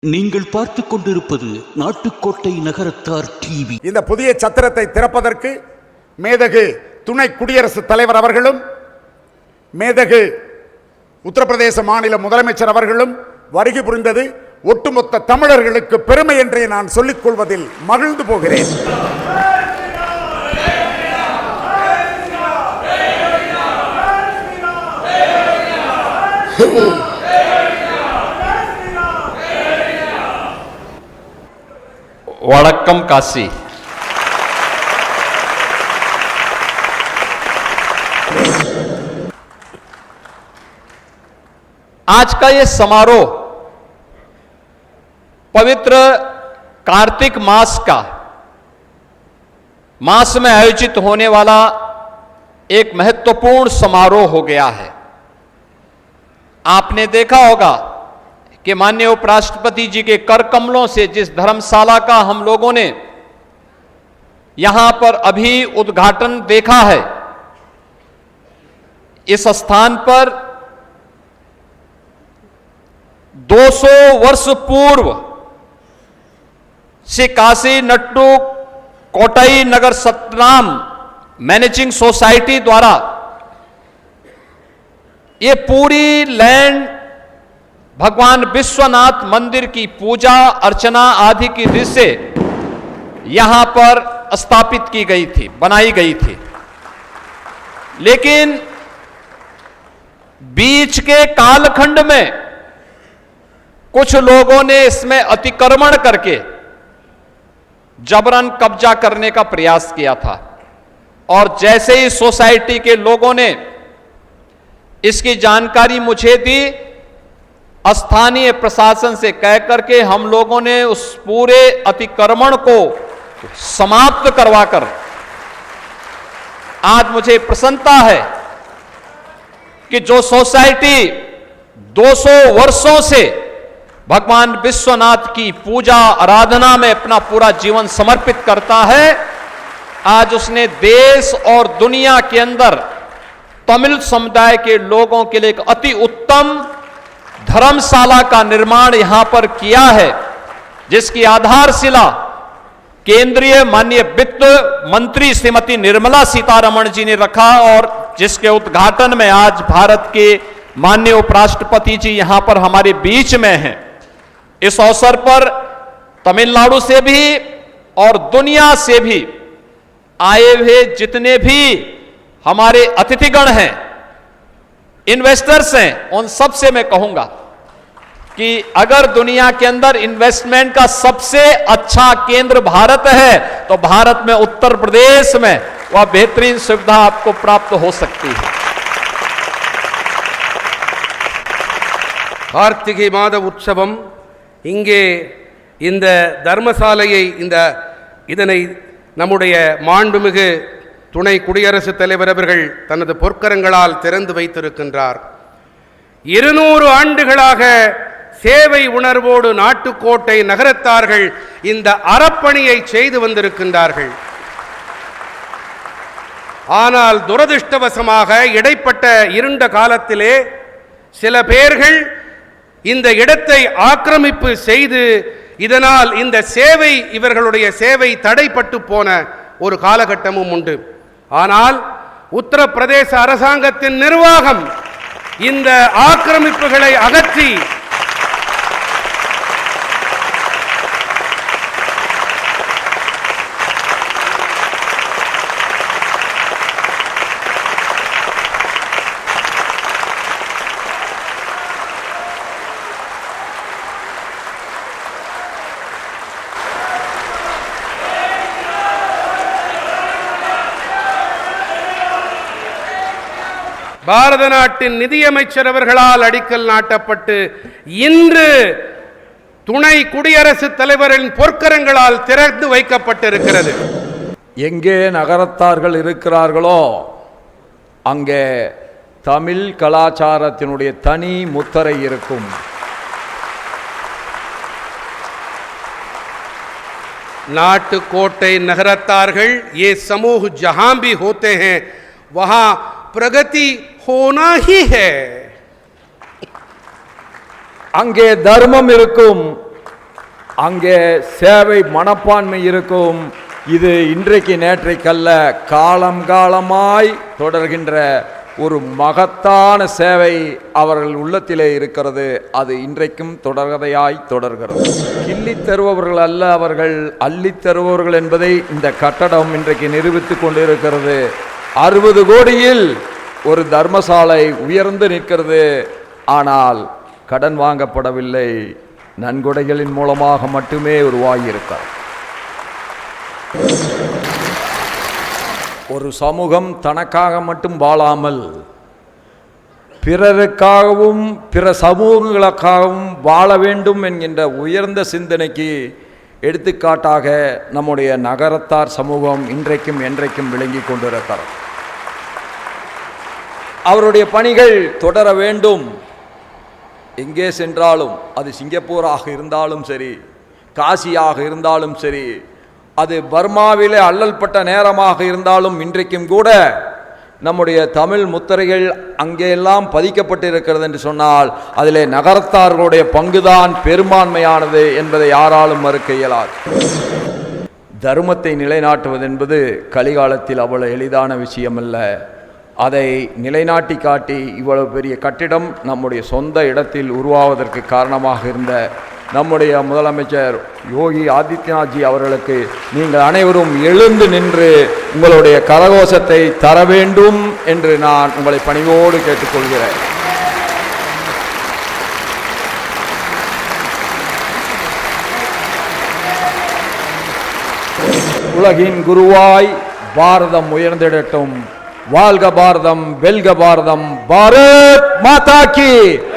நீங்கள் பார்த்துக் கொண்டிருப்பது நாட்டுக்கோட்டை நகரத்தார் டிவி. இந்த புதிய சத்திரத்தை திறப்பதற்கு மேதகு துணை குடியரசுத் தலைவர் அவர்களும் மேதகு உத்தரப்பிரதேச மாநில முதலமைச்சர் அவர்களும் வருகை புரிந்தது ஒட்டுமொத்த தமிழர்களுக்கு பெருமை என்றே நான் சொல்லிக் கொள்வதில் மகிழ்ந்து போகிறேன். वड़क्कम काशी। आज का ये समारोह पवित्र कार्तिक मास में आयोजित होने वाला एक महत्वपूर्ण समारोह हो गया है। आपने देखा होगा कि माननीय उपराष्ट्रपति जी के कर कमलों से जिस धर्मशाला का हम लोगों ने यहां पर अभी उद्घाटन देखा है, इस स्थान पर 200 वर्ष पूर्व श्री काशी नट्टू कोटाई नगर सतनाम मैनेजिंग सोसाइटी द्वारा ये पूरी लैंड भगवान विश्वनाथ मंदिर की पूजा अर्चना आदि की दृष्टि से यहां पर स्थापित की गई थी, बनाई गई थी। लेकिन बीच के कालखंड में कुछ लोगों ने इसमें अतिक्रमण करके जबरन कब्जा करने का प्रयास किया था और जैसे ही सोसाइटी के लोगों ने इसकी जानकारी मुझे दी, स्थानीय प्रशासन से कह करके हम लोगों ने उस पूरे अतिक्रमण को समाप्त करवाकर आज मुझे प्रसन्नता है कि जो सोसाइटी 200 वर्षों से भगवान विश्वनाथ की पूजा आराधना में अपना पूरा जीवन समर्पित करता है, आज उसने देश और दुनिया के अंदर तमिल समुदाय के लोगों के लिए एक अति उत्तम धर्मशाला का निर्माण यहां पर किया है, जिसकी आधारशिला केंद्रीय माननीय वित्त मंत्री श्रीमती निर्मला सीतारमण जी ने रखा और जिसके उद्घाटन में आज भारत के माननीय उपराष्ट्रपति जी यहां पर हमारे बीच में हैं। इस अवसर पर तमिलनाडु से भी और दुनिया से भी आए हुए जितने भी हमारे अतिथिगण हैं, इन्वेस्टर्स हैं, उन सब से मैं कहूंगा कि अगर दुनिया के अंदर इन्वेस्टमेंट का सबसे अच्छा केंद्र भारत है तो भारत में उत्तर प्रदेश में वह बेहतरीन सुविधा आपको प्राप्त हो सकती है। कार्तिकी माद उत्सवम इंगे இந்த தர்மசாலையை இதனை நம்முடைய மாண்புமிகு துணை குடியரசுத் தலைவர் அவர்கள் தனது பொற்கரங்களால் திறந்து வைத்திருக்கின்றார். 200 ஆண்டுகளாக சேவை உணர்வோடு நாட்டுக்கோட்டை நகரத்தார்கள் இந்த அறப்பணியை செய்து வந்திருக்கின்றார்கள். ஆனால் துரதிர்ஷ்டவசமாக இடைப்பட்ட இருண்ட காலத்திலே சில பேர்கள் இந்த இடத்தை ஆக்கிரமிப்பு செய்து இதனால் இந்த சேவை இவர்களுடைய சேவை தடைப்பட்டு போன ஒரு காலகட்டமும் உண்டு. ஆனால் உத்தரப்பிரதேச அரசாங்கத்தின் நிர்வாகம் இந்த ஆக்கிரமிப்புகளை அகற்றி பாரத நாட்டின் நிதியமைச்சர் அவர்களால் அடிக்கல் நாட்டப்பட்டு இன்று துணை குடியரசுத் தலைவரின் பொற்கரங்களால் திறந்து வைக்கப்பட்டிருக்கிறது. எங்கே நகரத்தார்கள் இருக்கிறார்களோ அங்கே தமிழ் கலாச்சாரத்தினுடைய தனி முத்திரை இருக்கும். நாட்டுக்கோட்டை நகரத்தார்கள் ये समूह जहां भी होते हैं वहां प्रगति होना ही है. அங்கே தர்மம் இருக்கும், அங்கே சேவை மனப்பான்மை இருக்கும். இது இன்றைக்கு நேற்றைக்கல்ல, காலம் காலமாய் தொடர்கின்ற ஒரு மகத்தான சேவை அவர்கள் உள்ளத்திலே இருக்கிறது. அது இன்றைக்கும் தொடர்கதையாய் தொடர்கிறது. கிள்ளி தருபவர்கள் அல்ல, அவர்கள் அள்ளி தருபவர்கள் என்பதை இந்த கட்டடம் இன்றைக்கு நிரூபித்துக் கொண்டிருக்கிறது. 60 கோடியில் ஒரு தர்மசாலை உயர்ந்து நிற்கிறது. ஆனால் கடன் வாங்கப்படவில்லை, நன்கொடைகளின் மூலமாக மட்டுமே உருவாகியிருக்கிறார். ஒரு சமூகம் தனக்காக மட்டும் வாழாமல் பிறருக்காகவும் பிற சமூகங்களுக்காகவும் வாழ வேண்டும் என்கின்ற உயர்ந்த சிந்தனைக்கு எடுத்துக்காட்டாக நம்முடைய நகரத்தார் சமூகம் இன்றைக்கும் என்றைக்கும் விளங்கி கொண்டிருக்கிறது. அவருடைய பணிகள் தொடர வேண்டும். எங்கே சென்றாலும், அது சிங்கப்பூராக இருந்தாலும் சரி, காசியாக இருந்தாலும் சரி, அது பர்மாவிலே அல்லல்பட்ட நேரமாக இருந்தாலும், இன்றைக்கும் கூட நம்முடைய தமிழ் முத்திரைகள் அங்கெல்லாம் பதிக்கப்பட்டிருக்கிறது என்று சொன்னால் அதிலே நகரத்தார்களுடைய பங்குதான் பெரும்பான்மையானது என்பதை யாராலும் மறுக்க இயலாது. தர்மத்தை நிலைநாட்டுவது என்பது கலிகாலத்தில் அவ்வளவு எளிதான விஷயமல்ல. அதை நிலைநாட்டி காட்டி இவ்வளவு பெரிய கட்டிடம் நம்முடைய சொந்த இடத்தில் உருவாவதற்கு காரணமாக இருந்த நம்முடைய முதலமைச்சர் யோகி ஆதித்யநாத்ஜி அவர்களுக்கு நீங்கள் அனைவரும் எழுந்து நின்று உங்களுடைய கரகோஷத்தை தர வேண்டும் என்று நான் உங்களை பணிவோடு கேட்டுக்கொள்கிறேன். உலகின் குருவாய் பாரதம் உயர்ந்திடட்டும். வாழ்க பாரதம், வெல்க பாரதம், பாரத் மாதா கி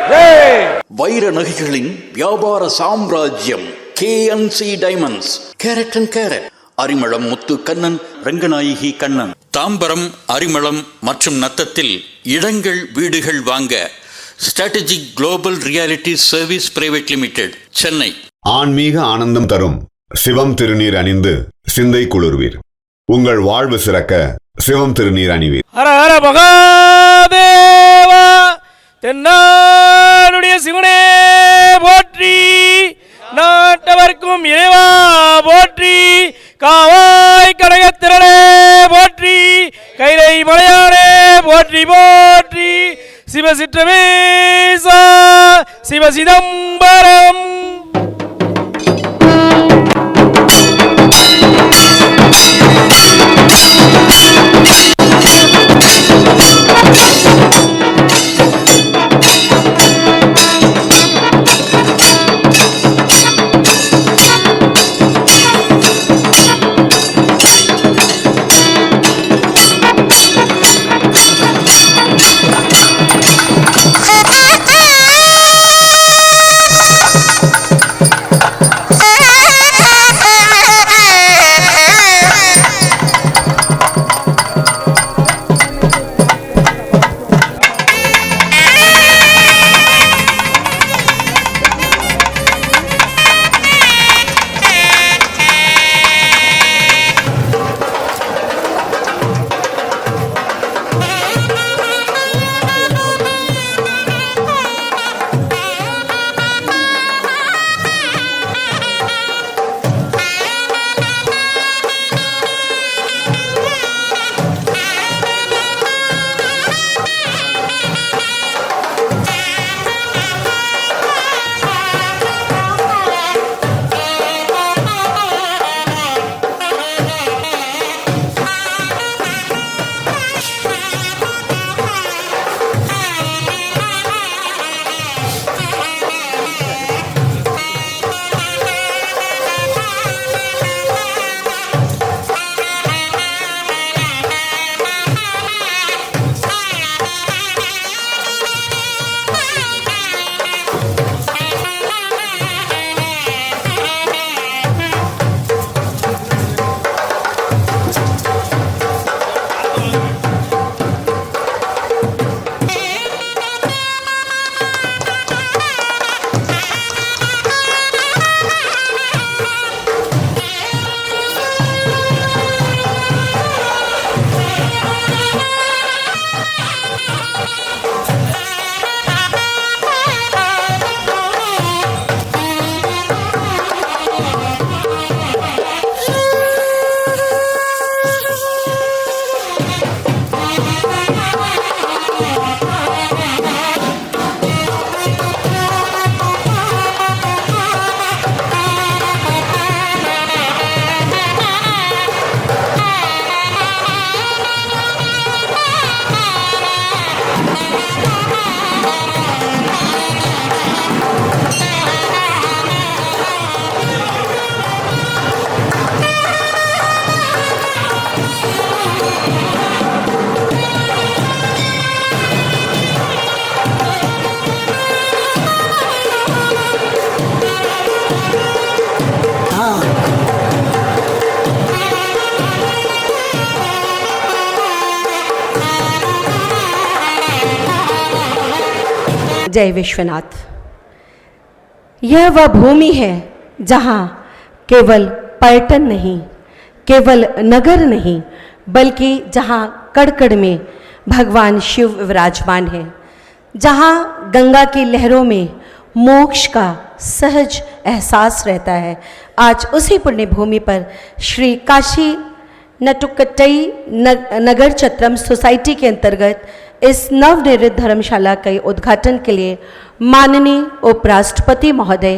ஜெய். வைர நகைகளின் வியாபார சாம்ராஜ்யம் KNC diamonds. Carat and carat, Arimalam Muthu Kannan, Ranganayaki Kannan. Tambaram, Arimalam மற்றும் நத்தத்தில் இடங்கள் வீடுகள் வாங்க strategic global reality service private limited, Chennai. ஆன்மீக ஆனந்தம் தரும் சிவம் திருநீர் அணிந்து சிந்தை குளிர்வீர். உங்கள் வாழ்வு சிறக்க சிவம் திருநீர் அணிவீர். ஹர ஹர மகாதேவா. தென்னாடுடைய சிவனே போற்றி, நாட்டவர்க்கும் இறைவா போற்றி, காவாய் கடகத்திரனே போற்றி, கைலை மலையானே போற்றி போற்றி, சிவசிற்றமேசா சிவசிதம்பரம். जय विश्वनाथ। यह वह भूमि है जहाँ केवल पर्यटन नहीं, केवल नगर नहीं, बल्कि जहाँ कड़ में भगवान शिव विराजमान है, जहाँ गंगा की लहरों में मोक्ष का सहज एहसास रहता है। आज उसी पुण्य भूमि पर श्री काशी नटुकट्टई नगर चत्रम सोसाइटी के अंतर्गत इस नवनिर्मित धर्मशाला के उद्घाटन के लिए माननीय उपराष्ट्रपति महोदय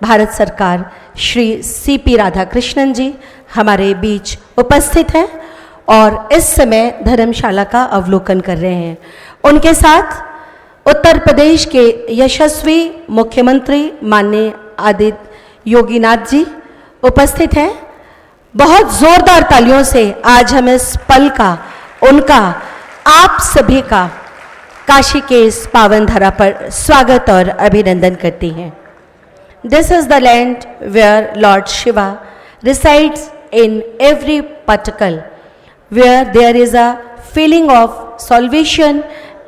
भारत सरकार श्री CP राधाकृष्णन जी हमारे बीच उपस्थित हैं और इस समय धर्मशाला का अवलोकन कर रहे हैं। उनके साथ उत्तर प्रदेश के यशस्वी मुख्यमंत्री माननीय आदित्य योगीनाथ जी उपस्थित हैं। बहुत जोरदार तालियों से आज हम इस पल का, उनका, आप सभी का काशी के इस पावन धरा पर स्वागत और अभिनंदन करती हैं। This is the land where Lord Shiva resides in every particle, where there is a feeling of salvation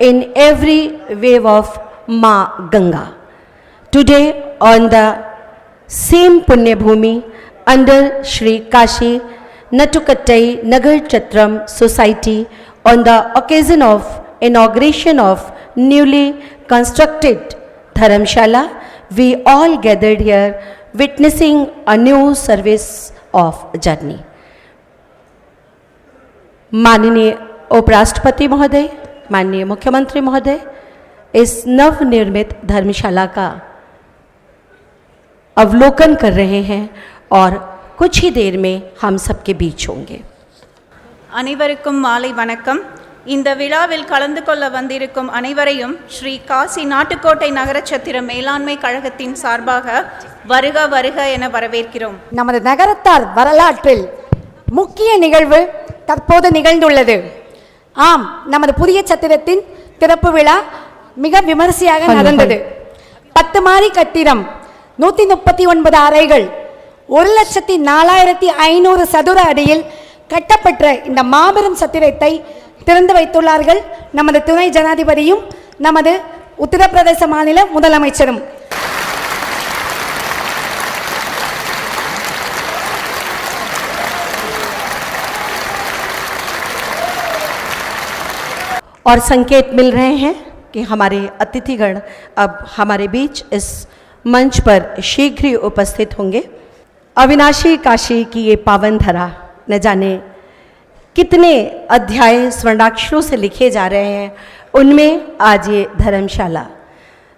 in every wave of Ma Ganga. Today on the same Punya Bhumi under Shri Kashi Natukattai Nagar Chatram Society on the occasion of inauguration of newly constructed Dharamshala, we all gathered here witnessing a new service of journey. माननीय उपराष्ट्रपति महोदय, माननीय मुख्यमंत्री महोदय इस नवनिर्मित धर्मशाला का अवलोकन कर रहे हैं और कुछ ही देर में हम सबके बीच होंगे। அனைவருக்கும் மாலை வணக்கம். இந்த விழாவில் கலந்து கொள்ள வந்திருக்கும் அனைவரையும் ஸ்ரீ காசி நாட்டுக்கோட்டை நகரச்சத்திர மேலாண்மை கழகத்தின் சார்பாக வருக வருக என வரவேற்கிறோம். நமது நகரத்தார் வரலாற்றில் முக்கிய நிகழ்வு தற்போது நிகழ்ந்துள்ளது. ஆம், நமது புதிய சத்திரத்தின் திறப்பு விழா மிக விமரிசையாக நடந்தது. 10 மாடி கட்டிடம், 139 அறைகள், 1,04,500 சதுர அடியில் கட்டப்பட்ட இந்த மாபெரும் சத்திரத்தை திறந்து வைத்துள்ளார்கள் நமது துணை ஜனாதிபதியும் நமது உத்தரப்பிரதேச மாநில முதலமைச்சரும். और संकेत मिल रहे हैं कि हमारे अतिथिगण अब हमारे बीच इस मंच पर शीघ्र ही उपस्थित होंगे। अविनाशी काशी की ये पावन धरा, न जाने कितने अध्याय स्वर्णाक्षरों से लिखे जा रहे हैं, उनमें आज ये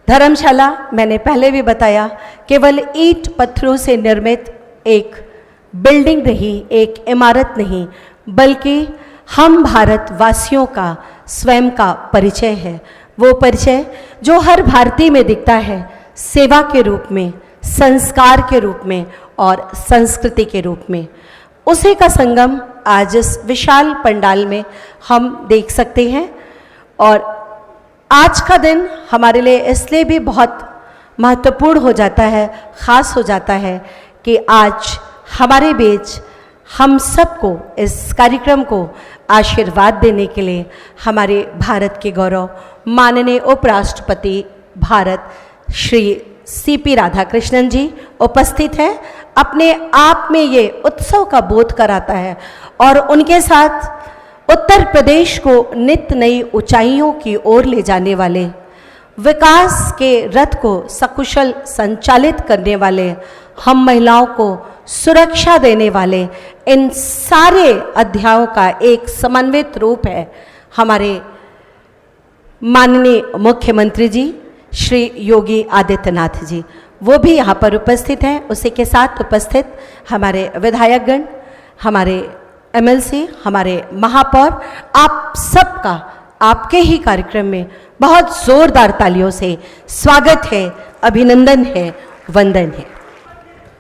धर्मशाला मैंने पहले भी बताया केवल ईंट पत्थरों से निर्मित एक बिल्डिंग नहीं, एक इमारत नहीं, बल्कि हम भारतवासियों का स्वयं का परिचय है। वो परिचय जो हर भारतीय में दिखता है, सेवा के रूप में, संस्कार के रूप में और संस्कृति के रूप में। उसी का संगम आज इस विशाल पंडाल में हम देख सकते हैं। और आज का दिन हमारे लिए इसलिए भी बहुत महत्वपूर्ण हो जाता है, ख़ास हो जाता है कि आज हमारे बीच हम सबको इस कार्यक्रम को आशीर्वाद देने के लिए हमारे भारत के गौरव माननीय उपराष्ट्रपति भारत श्री CP राधाकृष्णन जी उपस्थित हैं। अपने आप में ये उत्सव का बोध कराता है और उनके साथ उत्तर प्रदेश को नित्य नई ऊंचाइयों की ओर ले जाने वाले, विकास के रथ को सकुशल संचालित करने वाले, हम महिलाओं को सुरक्षा देने वाले, इन सारे अध्यायों का एक समन्वित रूप है हमारे माननीय मुख्यमंत्री जी श्री योगी आदित्यनाथ जी। वो भी यहाँ पर उपस्थित हैं। उसी के साथ उपस्थित हमारे विधायकगण, हमारे MLC, हमारे महापौर, आप सबका आपके ही कार्यक्रम में बहुत जोरदार तालियों से स्वागत है, अभिनंदन है, वंदन है।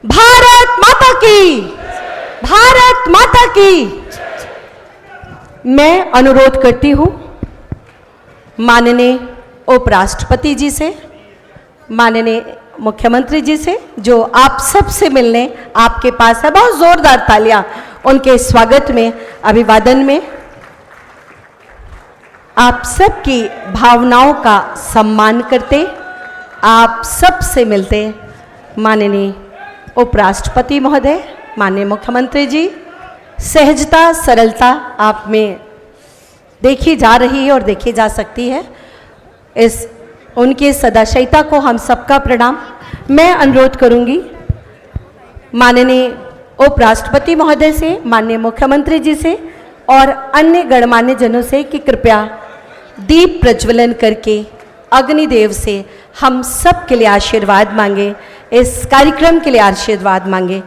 भारत माता की, भारत माता की। मैं अनुरोध करती हूँ माननीय उपराष्ट्रपति जी से, माननीय मुख्यमंत्री जी से, जो आप सब से मिलने आपके पास है। बहुत जोरदार तालियां उनके स्वागत में, अभिवादन में। आप सबकी भावनाओं का सम्मान करते आप सब से मिलते माननीय उपराष्ट्रपति महोदय, माननीय मुख्यमंत्री जी, सहजता सरलता आप में देखी जा रही है और देखी जा सकती है। इस उनकी सदाशयता को हम सबका प्रणाम। मैं अनुरोध करूंगी माननीय उपराष्ट्रपति महोदय से, माननीय मुख्यमंत्री जी से और अन्य गणमान्य जनों से कि कृपया दीप प्रज्वलन करके अग्निदेव से हम सब के लिए आशीर्वाद मांगे, इस कार्यक्रम के लिए आशीर्वाद मांगे।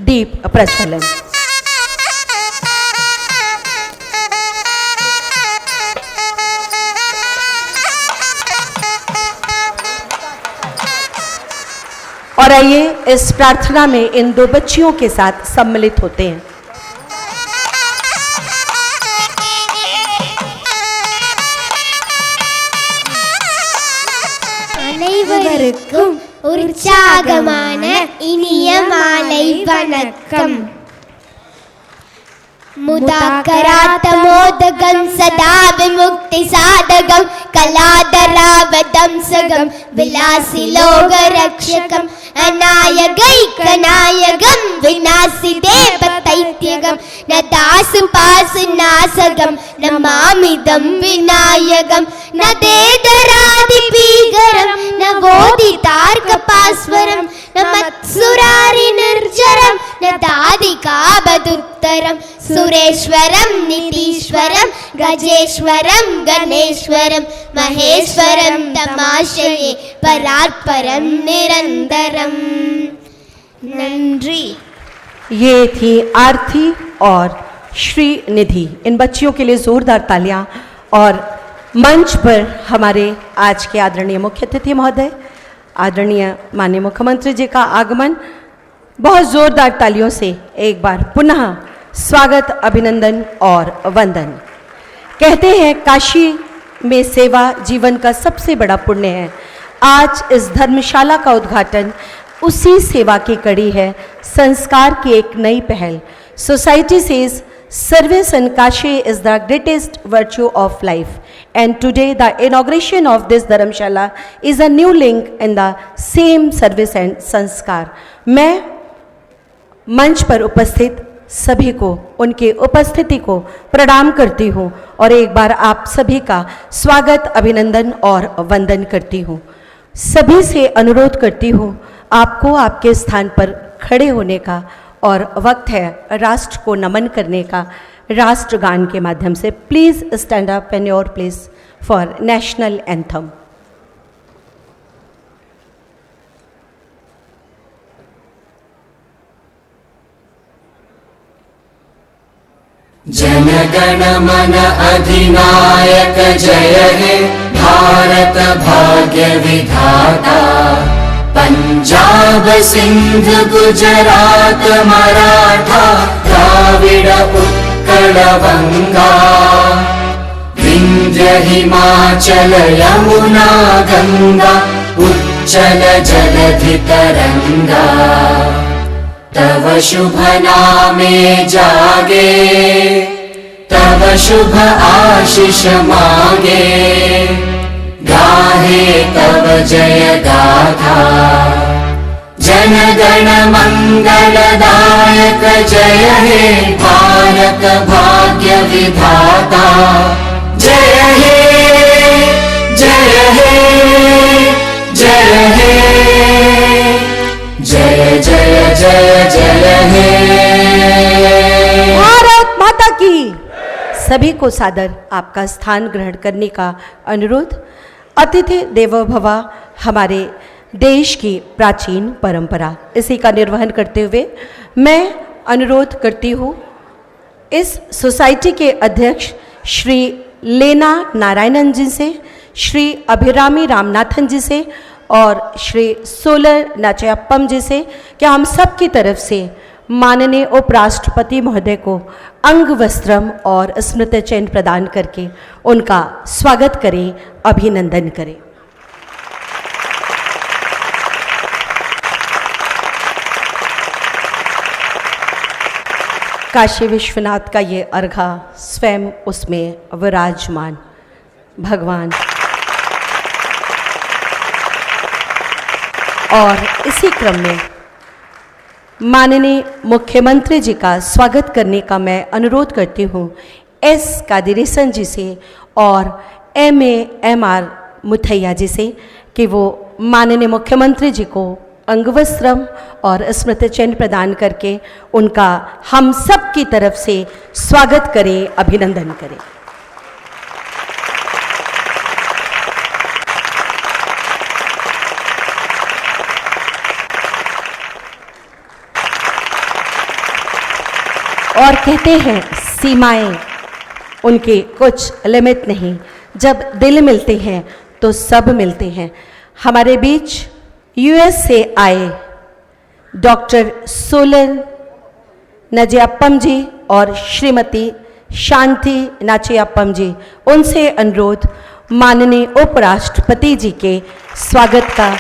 दीप प्रज्वलन। और आइए इस प्रार्थना में इन दो बच्चियों के साथ सम्मिलित होते हैं। அனைவருக்கும் உற்சாகமான இனிய மாலை வணக்கம். मुदाकरातमोदगं सदा विमुक्ति साधकं कलाधरावदंसकं विलासी लोकरक्षकं अनायकैकनायकं विनाशि देवदैत्यकं न दासुपासनासकं नमामिदं विनायकं न देदरादिपीकरं न वोदितार्कपास्वरं न मत्सुरारिनिर्जरं न दादिकाबदुत्तरं सुरेश्वरं नितीश्वरं गजेश्वरं गणेश्वरं महेश्वरं तमाशये परात्परं निरंतरम। नंद्री। ये थी आरती और श्री निधि। इन बच्चियों के लिए जोरदार तालियां। और मंच पर हमारे आज के आदरणीय मुख्य अतिथि महोदय, आदरणीय माननीय मुख्यमंत्री जी का आगमन। बहुत जोरदार तालियों से एक बार पुनः स्वागत, अभिनंदन और वंदन। कहते हैं काशी में सेवा जीवन का सबसे बड़ा पुण्य है। आज इस धर्मशाला का उद्घाटन उसी सेवा की कड़ी है, संस्कार की एक नई पहल। Society says service in Kashi is the greatest virtue of life, and today the inauguration of this dharamshala is a new link in the same service and sanskar. मैं मंच पर उपस्थित सभी को, उनकी उपस्थिति को प्रणाम करती हूँ और एक बार आप सभी का स्वागत, अभिनंदन और वंदन करती हूँ। सभी से अनुरोध करती हूँ आपको आपके स्थान पर खड़े होने का और वक्त है राष्ट्र को नमन करने का राष्ट्रगान के माध्यम से। Please stand up in your place for national anthem. जनगण मन अधिनायक जय हे भारत भाग्य विधाता। पंजाब सिंध गुजरात मराठा द्राविड उत्कल बंगा। विंध्य हिमाचल यमुना गंगा उच्चल जलधि तरंगा। तव शुभ नामे जागे, तव शुभ आशीष मागे। गाहे तव जय गाथा, जन गण मंगलदायक जय हे भारत भाग्य विधाता। जय हे जय हे जय हे जय जय जय जय हे। भारत माता की। सभी को सादर आपका स्थान ग्रहण करने का अनुरोध। अतिथि देवो भव हमारे देश की प्राचीन परंपरा, इसी का निर्वहन करते हुए मैं अनुरोध करती हूँ इस सोसाइटी के अध्यक्ष श्री लेना नारायणन जी से, श्री अभिरामी रामनाथन जी से और श्री सोलर नाचयप्पम जी से कि हम सब की तरफ से माननीय उपराष्ट्रपति महोदय को अंग वस्त्रम और स्मृति चिन्ह प्रदान करके उनका स्वागत करें, अभिनंदन करें। काशी विश्वनाथ का ये अर्घा स्वयं उसमें विराजमान भगवान और इसी क्रम में माननीय मुख्यमंत्री जी का स्वागत करने का मैं अनुरोध करती हूँ एस कादिरेसन जी से और MAMR मुथैया जी से कि वो माननीय मुख्यमंत्री जी को अंगवस्त्रम और स्मृति चिन्ह प्रदान करके उनका हम सब की तरफ से स्वागत करें, अभिनंदन करें। और कहते हैं सीमाएं उनकी कुछ लिमिट नहीं, जब दिल मिलते हैं तो सब मिलते हैं। हमारे बीच US से आए डॉक्टर सोलन नजियाप्पम जी और श्रीमती शांति नाचियाप्पम जी, उनसे अनुरोध माननीय उपराष्ट्रपति जी के स्वागत का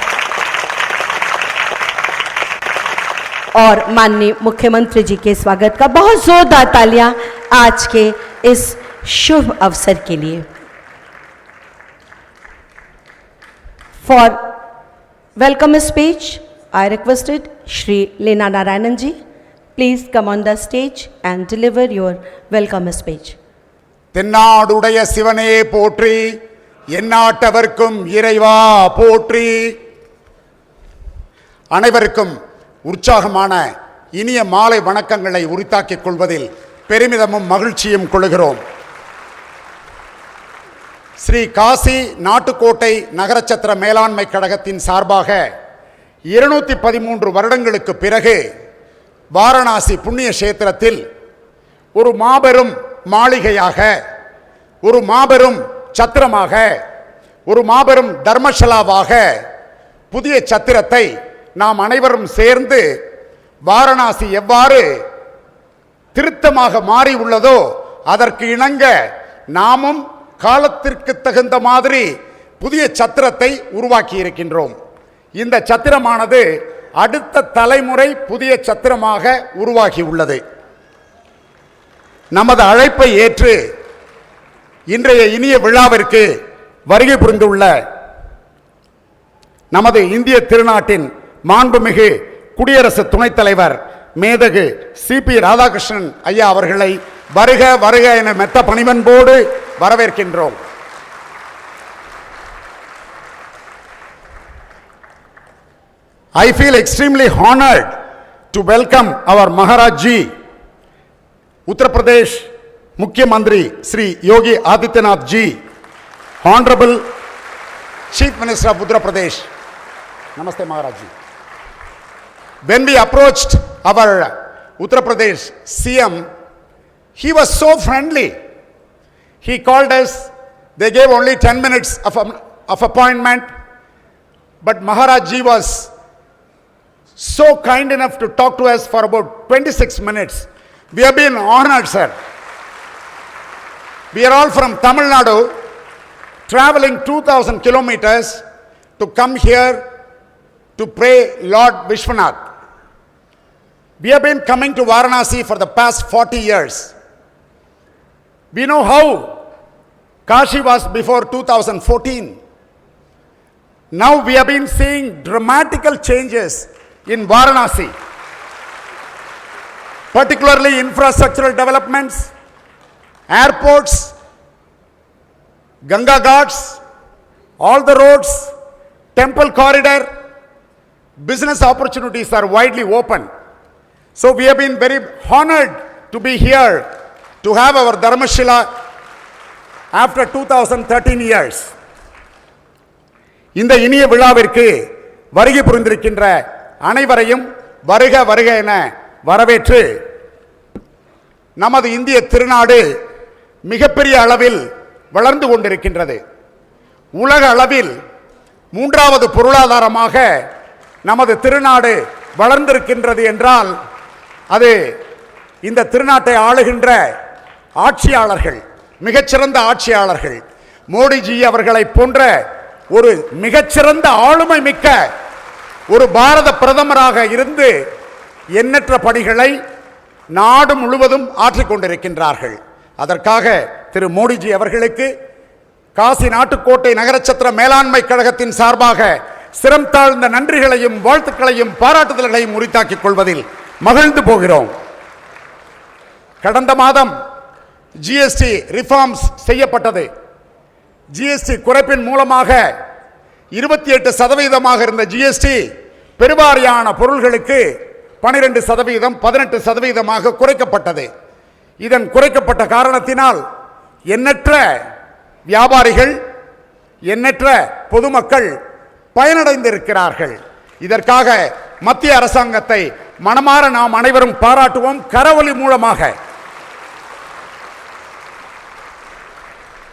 और माननीय मुख्यमंत्री जी के स्वागत का। बहुत जोरदार तालियां आज के इस शुभ अवसर के लिए। For welcome speech I requested Shri Leena Narayanan ji, please come on the stage and deliver your welcome speech. தென்னாடுடைய சிவனே போற்றி, எந்நாட்டவர்க்கும் இறைவா போற்றி. அனைவருக்கும் உற்சாகமான இனிய மாலை வணக்கங்களை உரித்தாக்கிக் கொள்வதில் பெருமிதமும் மகிழ்ச்சியும் கொள்கிறோம். ஸ்ரீ காசி நாட்டுக்கோட்டை நகரச்சத்திர மேலாண்மை கழகத்தின் சார்பாக 213 வருடங்களுக்கு பிறகு வாரணாசி புண்ணிய கஷேத்திரத்தில் ஒரு மாபெரும் மாளிகையாக, ஒரு மாபெரும் சத்திரமாக, ஒரு மாபெரும் தர்மசலாவாக புதிய சத்திரத்தை நாம் அனைவரும் சேர்ந்து வாரணாசி எவ்வாறு திருத்தமாக மாறி உள்ளதோ அதற்கு இணங்க நாமும் காலத்திற்கு தகுந்த மாதிரி புதிய சத்திரத்தை உருவாக்கி இருக்கின்றோம். இந்த சத்திரமானது அடுத்த தலைமுறை புதிய சத்திரமாக உருவாகி உள்ளது. நமது அழைப்பை ஏற்று இன்றைய இனிய விழாவிற்கு வருகை புரிந்துள்ள நமது இந்திய திருநாட்டின் மாண்புமிகு குடியரசு துணைத் தலைவர் மேதகு CP ராதாகிருஷ்ணன் ஐயா அவர்களை வருக வருக என மெத்த பணிவன்போடு வரவேற்கின்றோம். I feel extremely honored to welcome our Maharaj Ji, Uttar Pradesh Mukhyamantri Sri Yogi Adityanath Ji, Honorable Chief Minister of Uttar Pradesh. Namaste Maharaj Ji. When we approached our Uttar Pradesh CM, he was so friendly. He called us, they gave only 10 minutes of appointment, but Maharaj Ji was so kind enough to talk to us for about 26 minutes. We have been honored, sir. We are all from Tamil Nadu, traveling 2,000 kilometers to come here to pray Lord Vishwanath. We have been coming to Varanasi for the past 40 years. We know how Kashi was before 2014. Now we have been seeing dramatical changes in Varanasi, particularly infrastructural developments, airports, Ganga Ghats, all the roads, temple corridor, business opportunities are widely open. So we have been very honored to be here to have our Dharmashila after 2013 years. இந்த இனிய விழாவிற்கு வருகை புரிந்திருக்கின்ற அனைவரையும் வருக வருக என வரவேற்று, நமது இந்திய திருநாடு மிகப்பெரிய அளவில் வளர்ந்து கொண்டிருக்கின்றது. உலக அளவில் 3வது பொருளாதாரமாக நமது திருநாடு வளர்ந்திருக்கின்றது என்றால் அது இந்த திருநாட்டை ஆளுகின்ற ஆட்சியாளர்கள், மிகச்சிறந்த ஆட்சியாளர்கள், மோடிஜி அவர்களை போன்ற ஒரு மிகச்சிறந்த ஆளுமை மிக்க ஒரு பாரத பிரதமராக இருந்து எண்ணற்ற பணிகளை நாடு முழுவதும் ஆற்றிக் கொண்டிருக்கின்றார்கள். அதற்காக திரு மோடிஜி அவர்களுக்கு காசி நாட்டுக்கோட்டை நகரச்சத்திர மேலாண்மை கழகத்தின் சார்பாக சிரம் தாழ்ந்த நன்றிகளையும் வாழ்த்துக்களையும் பாராட்டுதல்களையும் உரித்தாக்கிக் கொள்வதில் மகிழ்ந்து போகிறோம். கடந்த மாதம் ஜிஎஸ்டி ரிஃபார்ம்ஸ் செய்யப்பட்டது. ஜிஎஸ்டி குறைப்பின் மூலமாக 28% இருந்த ஜிஎஸ்டி பெருவாரியான பொருள்களுக்கு 12% 18% குறைக்கப்பட்டது. இதன் குறைக்கப்பட்ட காரணத்தினால் எண்ணற்ற வியாபாரிகள் எண்ணற்ற பொதுமக்கள் பயனடைந்திருக்கிறார்கள். இதற்காக மத்திய அரசாங்கத்தை மனமாற நாம் அனைவரும் பாராட்டுவோம். கரவொலி மூலமாக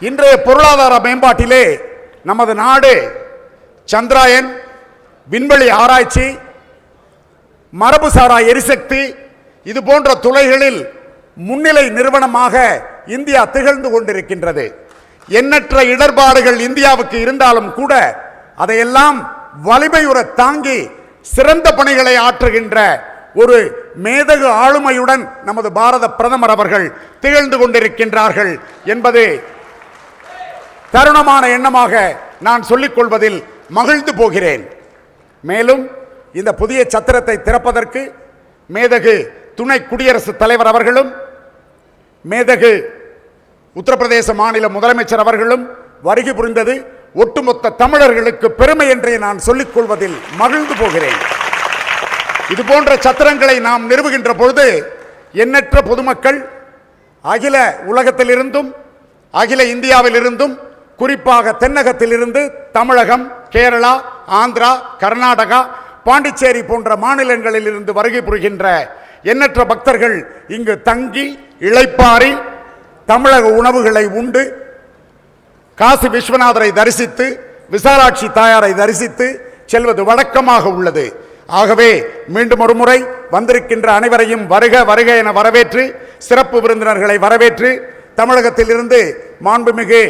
இன்றைய பொருளாதார மேம்பாட்டிலே நமது நாடு சந்திராயன், விண்வெளி ஆராய்ச்சி, மரபுசாரா எரிசக்தி இது போன்ற துறைகளில் முன்னிலை நிறுவனமாக இந்தியா திகழ்ந்து கொண்டிருக்கின்றது. எண்ணற்ற இடர்பாடுகள் இந்தியாவுக்கு இருந்தாலும் கூட அதையெல்லாம் வலிமையுற தாங்கி சிறந்த பணிகளை ஆற்றுகின்ற ஒரு மேதகு ஆளுமையுடன் நமது பாரத பிரதமர் அவர்கள் திகழ்ந்து கொண்டிருக்கின்றார்கள் என்பது தருணமான எண்ணமாக நான் சொல்லிக் கொள்வதில் மகிழ்ந்து போகிறேன். மேலும் இந்த புதிய சத்திரத்தை திறப்பதற்கு மேதகு துணை குடியரசுத் தலைவர் அவர்களும் மேதகு உத்தரப்பிரதேச மாநில முதலமைச்சர் அவர்களும் வருகை புரிந்தது ஒட்டுமொத்த தமிழர்களுக்கு பெருமை என்றே நான் சொல்லிக் கொள்வதில் மகிழ்ந்து போகிறேன். இது போன்ற சத்திரங்களை நாம் நிறுவுகின்ற பொழுது எண்ணற்ற பொதுமக்கள் அகில உலகத்திலிருந்தும் அகில இந்தியாவிலிருந்தும் குறிப்பாக தென்னகத்திலிருந்து தமிழகம், கேரளா, ஆந்திரா, கர்நாடகா, பாண்டிச்சேரி போன்ற மாநிலங்களில் இருந்து வருகை புரிகின்ற எண்ணற்ற பக்தர்கள் இங்கு தங்கி இளைப்பாரி தமிழக உணவுகளை உண்டு காசி விஸ்வநாதரை தரிசித்து விசாலாட்சி தாயாரை தரிசித்து செல்வது வழக்கமாக உள்ளது. ஆகவே மீண்டும் ஒரு முறை வந்திருக்கின்ற அனைவரையும் வருக வருக என வரவேற்று சிறப்பு விருந்தினர்களை வரவேற்று தமிழகத்தில் இருந்து மாண்புமிகு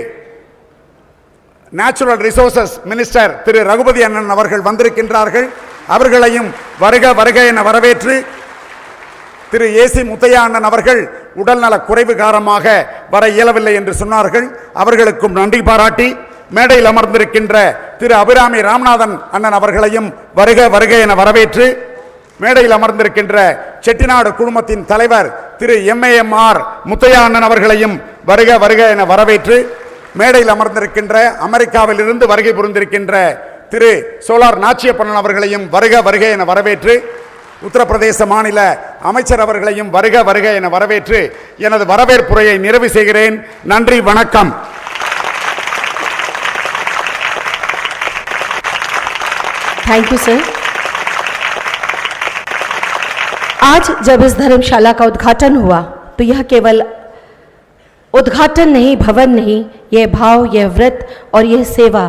நேச்சுரல் ரிசோர்சஸ் மினிஸ்டர் திரு ரகுபதி அண்ணன் அவர்கள் வந்திருக்கின்றார்கள். அவர்களையும் வருக வருக என வரவேற்று திரு ஏசி முத்தையா அண்ணன் அவர்கள் உடல்நல குறைவு காரணமாக வர இயலவில்லை என்று சொன்னார்கள். அவர்களுக்கும் நன்றி பாராட்டி மேடையில் அமர்ந்திருக்கின்ற திரு அபிராமி ராமநாதன் அண்ணன் அவர்களையும் வருக வருக என வரவேற்று மேடையில் அமர்ந்திருக்கின்ற செட்டிநாடு குழுமத்தின் தலைவர் திரு MAMR முத்தையா அண்ணன் அவர்களையும் வருக வருக என வரவேற்று மேடையில் அமர்ந்திருக்கின்ற அமெரிக்காவில் இருந்து வருகை புரிந்திருக்கின்ற திரு சோலார் நாச்சியப்பண்ணன் அவர்களையும் வருக வருக என வரவேற்று உத்தரப்பிரதேச மாநில அமைச்சர் அவர்களையும் வருக வருக என வரவேற்று எனது வரவேற்புரையை நிறைவு செய்கிறேன். நன்றி, வணக்கம். Thank you sir. आज जब इस धर्मशाला का उद्घाटन हुआ तो यह केवल उद्घाटन नहीं, भवन नहीं, यह भाव, यह व्रत और यह सेवा,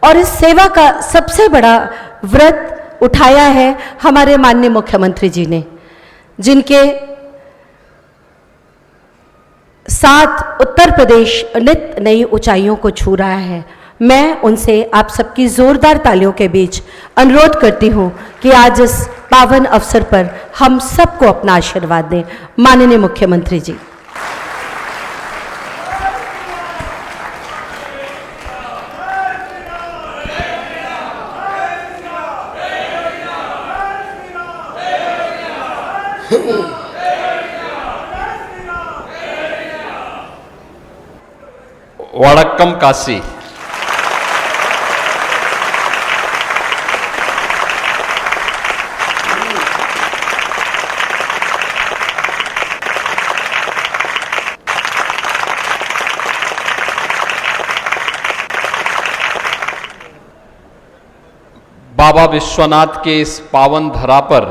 और इस सेवा का सबसे बड़ा व्रत उठाया है हमारे माननीय मुख्यमंत्री जी ने, जिनके साथ उत्तर प्रदेश नित नई ऊंचाइयों को छू रहा है। मैं उनसे आप सबकी जोरदार तालियों के बीच अनुरोध करती हूं कि आज इस पावन अवसर पर हम सबको अपना आशीर्वाद दें। माननीय मुख्यमंत्री जी। वड़क्कम काशी। बाबा विश्वनाथ के इस पावन धरा पर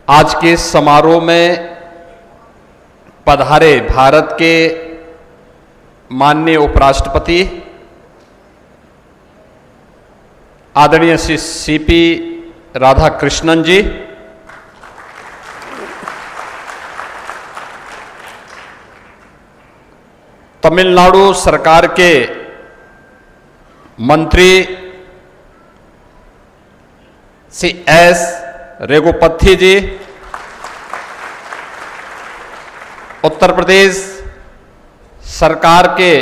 आज के समारोह में पधारे भारत के माननीय उपराष्ट्रपति आदरणीय श्री CP राधाकृष्णन जी, तमिलनाडु सरकार के मंत्री श्री S रेगुपथी जी, उत्तर प्रदेश सरकार के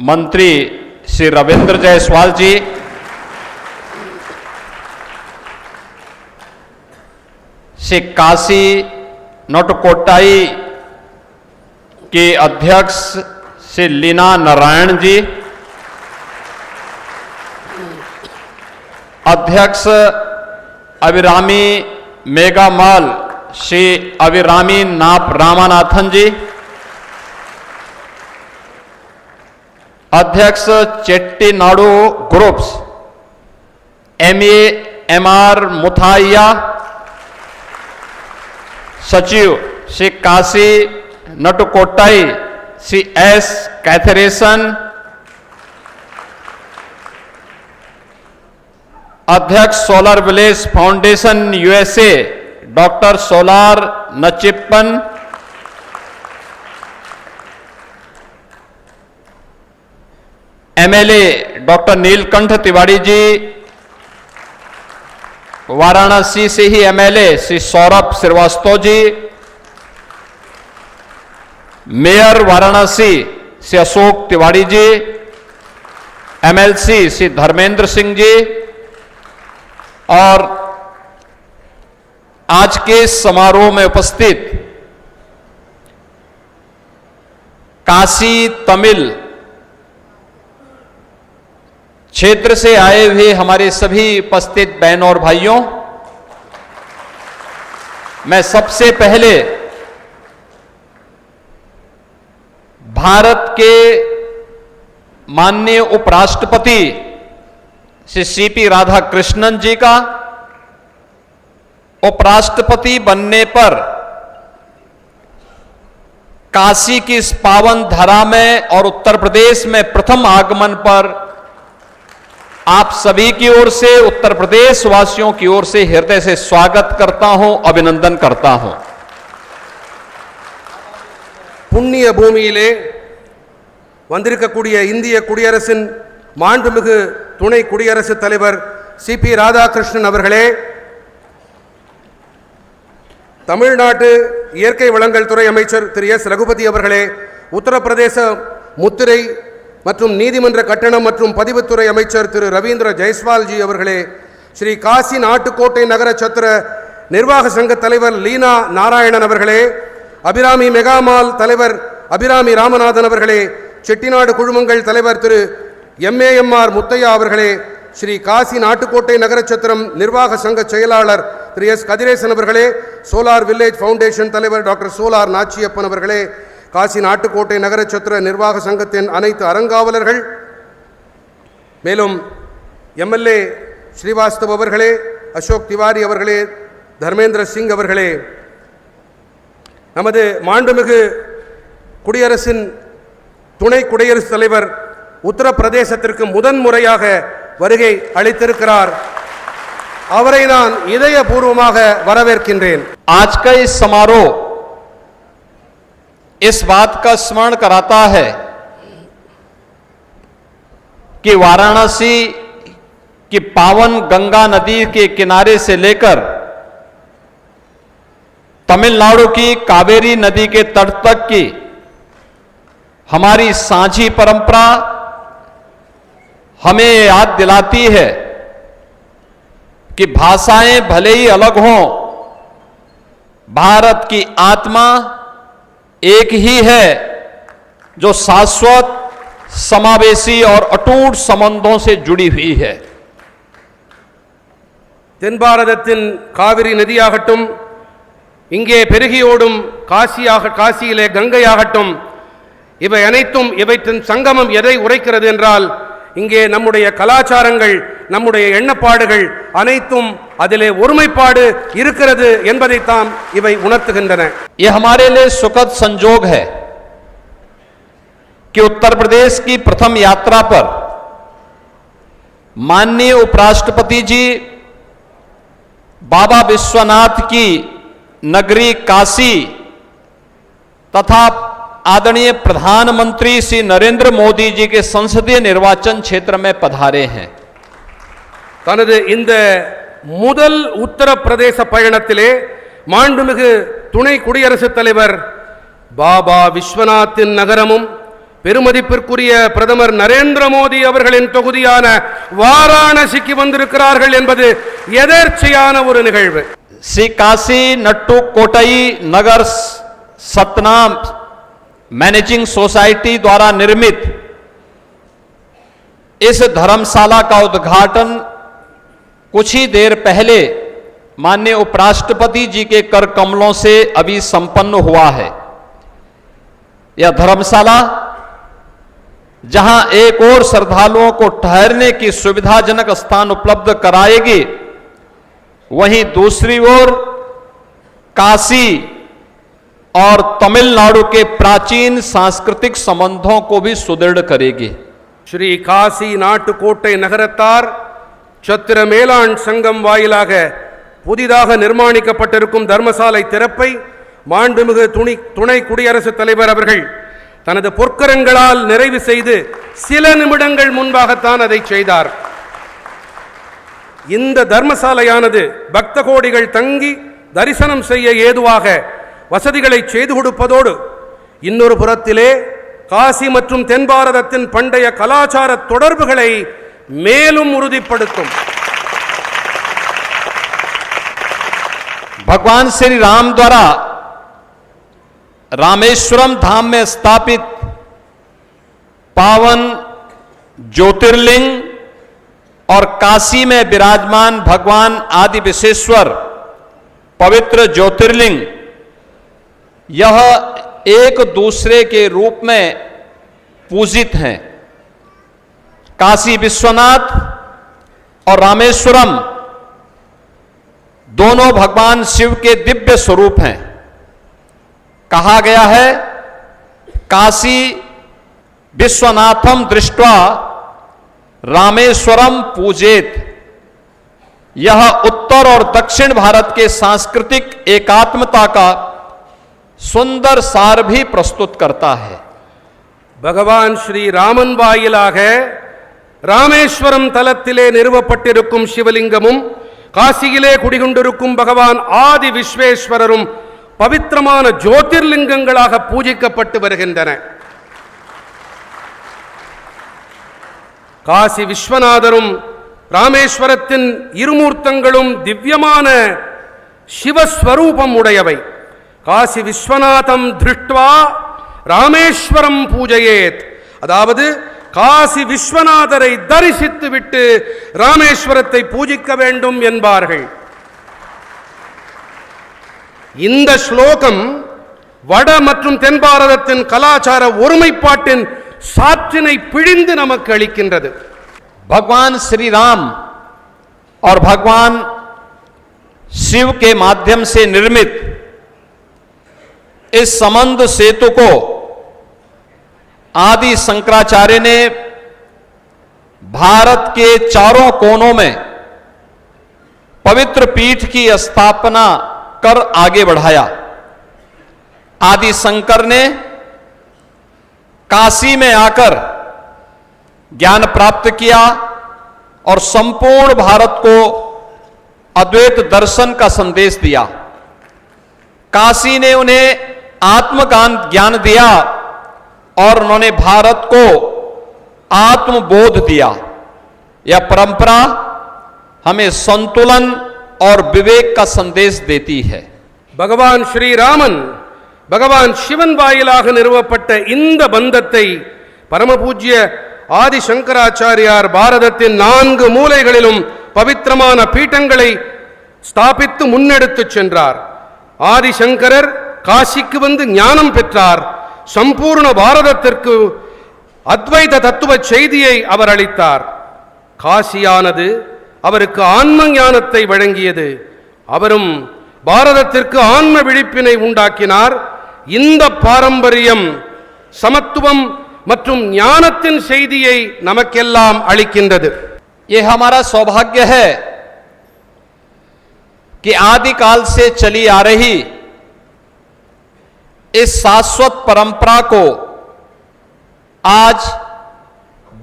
मंत्री श्री रविंद्र जायसवाल जी, श्री काशी नोटकोटाई के अध्यक्ष श्री लीना नारायण जी, अध्यक्ष अभिरामी मेगा मॉल श्री अभिरामी नाप रामानाथन जी, अध्यक्ष चेट्टीनाडु ग्रुप्स MAMR मुथाइया, सचिव श्री काशी नटकोटाई श्री S कैथरेसन, अध्यक्ष solar village foundation USA doctor Solar Nachiappan, MLA doctor Neelkanth Tiwari ji, Varanasi से ही MLA Shri Saurabh Srivastava ji, mayor Varanasi Shri Ashok Tiwari ji, MLC Shri Dharmendra Singh ji, और आज के समारोह में उपस्थित काशी तमिल क्षेत्र से आए हुए हमारे सभी उपस्थित बहनों और भाइयों, मैं सबसे पहले भारत के माननीय उपराष्ट्रपति श्री CP राधाकृष्णन जी का उपराष्ट्रपति बनने पर काशी की इस पावन धरा में और उत्तर प्रदेश में प्रथम आगमन पर आप सभी की ओर से, उत्तर प्रदेश वासियों की ओर से हृदय से स्वागत करता हूं, अभिनंदन करता हूं। புண்ணிய பூமியிலே வந்திருக்கக்கூடிய இந்திய குடியரசின் மாண்புமிகு துணை குடியரசுத் தலைவர் CP ராதாகிருஷ்ணன் அவர்களே, தமிழ்நாட்டு இயற்கை வளங்கள் துறை அமைச்சர் திரு S ரகுபதி அவர்களே, உத்தரப்பிரதேச முத்திரை மற்றும் நீதிமன்ற கட்டணம் மற்றும் பதிவுத்துறை அமைச்சர் திரு ரவீந்திர ஜெய்ஸ்வால் ஜி அவர்களே, ஸ்ரீ காசி நாட்டுக்கோட்டை நகர சத்திர நிர்வாக சங்க தலைவர் லீனா நாராயணன் அவர்களே, அபிராமி மெகாமால் தலைவர் அபிராமி ராமநாதன் அவர்களே, செட்டிநாடு குழுமங்கள் தலைவர் திரு MAMR முத்தையா அவர்களே, ஸ்ரீ காசி நாட்டுக்கோட்டை நகரச்சத்திரம் நிர்வாக சங்க செயலாளர் திரு S கதிரேசன் அவர்களே, சோலார் வில்லேஜ் ஃபவுண்டேஷன் தலைவர் டாக்டர் சோலார் நாச்சியப்பன் அவர்களே, காசி நாட்டுக்கோட்டை நகரச்சத்திர நிர்வாக சங்கத்தின் அனைத்து அறங்காவலர்கள், மேலும் MLA ஸ்ரீவாஸ்தவ் அவர்களே, அசோக் திவாரி அவர்களே, தர்மேந்திர சிங் அவர்களே, நமது மாண்புமிகு குடியரசின் துணை குடியரசுத் தலைவர் உத்தரப்பிரதேசத்திற்கு முதன்முறையாக வருகை அளித்திருக்கிறார். அவரை நான் இதயபூர்வமாக வரவேற்கின்றேன். आज का इस समारोह इस बात का स्मरण कराता है कि वाराणसी की पावन गंगा नदी के किनारे से लेकर तमिलनाडु की कावेरी नदी के तट तक की हमारी साझी परंपरा हमें याद दिलाती है कि भाषाएं भले ही अलग हों, भारत की आत्मा एक ही है जो शाश्वत, समावेशी और अटूट संबंधों से जुड़ी हुई है. தென் பாரதத்தின் காவிரி நதியாகட்டும், இங்கே பெருகியோடும் காசியிலே கங்கையாகட்டும், இவை அனைத்தும் இவற்றின் சங்கமம் எதை உரைக்கிறது என்றால், இங்கே நம்முடைய கலாச்சாரங்கள், நம்முடைய எண்ணப்பாடுகள் அனைத்தும் அதிலே ஒருமைப்பாடு இருக்கிறது என்பதைத்தான் இவை உணர்த்துகின்றன. ये हमारे लिए सुखद संजोग है कि उत्तर प्रदेश की प्रथम यात्रा पर माननीय उपराष्ट्रपति जी बाबा विश्वनाथ की नगरी काशी तथा आदरणीय प्रधानमंत्री श्री नरेंद्र मोदी जी के संसदीय निर्वाचन क्षेत्र में पधारे हैं. தனது இந்த முதல் உத்தரப்பிரதேச பயணத்திலே மாண்புமிகு துணை குடியரசுத் தலைவர் பாபா விஸ்வநாத்தின் நகரமும் பெருமதிப்பிற்குரிய பிரதமர் நரேந்திர மோடி அவர்களின் தொகுதியான வாராணசிக்கு வந்திருக்கிறார்கள் என்பது எதேர்ச்சையான ஒரு நிகழ்வு. श्री काशी नट्टू कोटई नगर सतनाम मैनेजिंग सोसाइटी द्वारा निर्मित इस धर्मशाला का उद्घाटन कुछ ही देर पहले माननीय उपराष्ट्रपति जी के कर कमलों से अभी संपन्न हुआ है। यह धर्मशाला जहां एक और श्रद्धालुओं को ठहरने की सुविधाजनक स्थान उपलब्ध कराएगी, वहीं दूसरी ओर काशी और तमिलनाडु के प्राचीन सांस्कृतिक संबंधों को भी सुदृढ़ करेगी। श्री काशी नाटुकोट्टை நகரத்தார் சத்திர மேலாண் சங்கம் வாயிலாக புதிதாக நிர்மாணிக்கப்பட்டிருக்கும் தர்மசாலை திறப்பை மாண்புமிகு துணை குடியரசுத் தலைவர் அவர்கள் தனது பொற்கரங்களால் நிறைவு செய்து சில நிமிடங்கள் முன்பாகத்தான் அதை செய்தார். இந்த தர்மசாலையானது பக்த கோடிகள் தங்கி தரிசனம் செய்ய ஏதுவாக வசதிகளை செய்து கொடுப்பதோடு இன்னொரு புறத்திலே காசி மற்றும் தென் பாரதத்தின் பண்டைய கலாச்சார தொடர்புகளை மேலும் உறுதிப்படுத்தும். भगवान श्री राम द्वारा रामेश्वरम धाम में स्थापित पावन ज्योतिर्लिंग और काशी में विराजमान भगवान आदि विशेश्वर पवित्र ज्योतिर्लिंग, यह एक दूसरे के रूप में पूजित हैं। काशी विश्वनाथ और रामेश्वरम दोनों भगवान शिव के दिव्य स्वरूप हैं। कहा गया है, काशी विश्वनाथम दृष्ट्वा रामेश्वरम पूजेत। यह उत्तर और दक्षिण भारत के सांस्कृतिक एकात्मता का सुंदर सार भी प्रस्तुत करता है। பகவான் ஸ்ரீ ராமன் வாயிலாக ராமேஸ்வரம் தலத்திலே நிறுவப்பட்டிருக்கும் சிவலிங்கமும் காசியிலே குடிகொண்டிருக்கும் பகவான் ஆதி விஸ்வேஸ்வரரும் பவித்திரமான ஜோதிர்லிங்கங்களாக பூஜிக்கப்பட்டு வருகின்றன. காசி விஸ்வநாதரும் ராமேஸ்வரத்தின் இருமூர்த்தங்களும் திவ்யமான சிவஸ்வரூபம் உடையவை. காசி விஸ்வநாதம் திருஷ்டுவா ராமேஸ்வரம் பூஜையேத், அதாவது காசி விஸ்வநாதரை தரிசித்து விட்டு ராமேஸ்வரத்தை பூஜிக்க வேண்டும் என்பார்கள். இந்த ஸ்லோகம் வட மற்றும் தென் பாரதத்தின் கலாச்சார ஒருமைப்பாட்டின் சாற்றினை பிழிந்து நமக்கு அளிக்கின்றது. भगवान श्री राम और भगवान शिव के माध्यम से निर्मित इस संबंध सेतु को आदि शंकराचार्य ने भारत के चारों कोनों में पवित्र पीठ की स्थापना कर आगे बढ़ाया। आदि शंकर ने काशी में आकर ज्ञान प्राप्त किया और संपूर्ण भारत को अद्वैत दर्शन का संदेश दिया। काशी ने उन्हें ज्ञान दिया और उन्होंने भारत को आत्मबोध दिया। यह परंपरा हमें संतुलन और विवेक का संदेश देती है। பகவான் ஸ்ரீராமன் பகவான் சிவன் வாயிலாக நிறுவப்பட்ட இந்த பந்தத்தை பரமபூஜ்ய ஆதி சங்கராச்சாரியார் பாரதத்தின் 4 மூலைகளிலும் பவித்திரமான பீட்டங்களை ஸ்தாபித்து முன்னெடுத்துச் சென்றார். ஆதிசங்கரர் காசிக்கு வந்து ஞானம் பெற்றார். சம்பூர்ண பாரதத்திற்கு அத்வைத தத்துவ செய்தியை அவர் அளித்தார். காசியானது அவருக்கு ஆன்ம ஞானத்தை வழங்கியது. அவரும் பாரதத்திற்கு ஆன்ம விழிப்பினை உண்டாக்கினார். இந்த பாரம்பரியம் சமத்துவம் மற்றும் ஞானத்தின் செய்தியை நமக்கெல்லாம் அளிக்கின்றது. ये हमारा सौभाग्य है कि आदिकाल से चली आ रही इस शाश्वत परंपरा को आज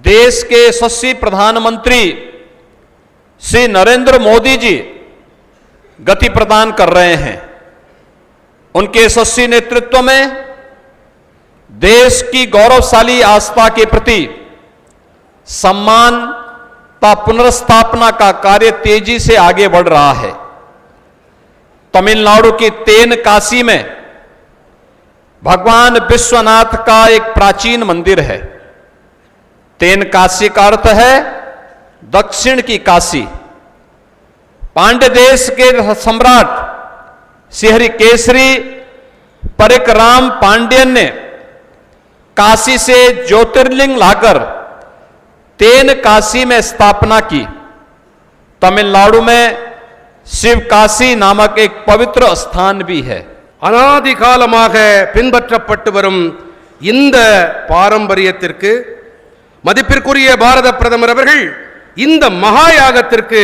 देश के यशस्वी प्रधानमंत्री श्री नरेंद्र मोदी जी गति प्रदान कर रहे हैं। उनके यशस्वी नेतृत्व में देश की गौरवशाली आस्था के प्रति सम्मान व पुनर्स्थापना का कार्य तेजी से आगे बढ़ रहा है। तमिलनाडु की तेनकासी में भगवान विश्वनाथ का एक प्राचीन मंदिर है। तेनकासी का अर्थ है दक्षिण की काशी। पांड्य देश के सम्राट श्री केसरी परशुराम पांड्यन ने काशी से ज्योतिर्लिंग लाकर तेनकासी में स्थापना की। तमिलनाडु में शिव काशी नामक एक पवित्र स्थान भी है। அனாதி காலமாக பின்பற்றப்பட்டு வரும் இந்த பாரம்பரியத்திற்கு மதிப்பிற்குரிய பாரத பிரதமர் அவர்கள் இந்த மகா யாகத்திற்கு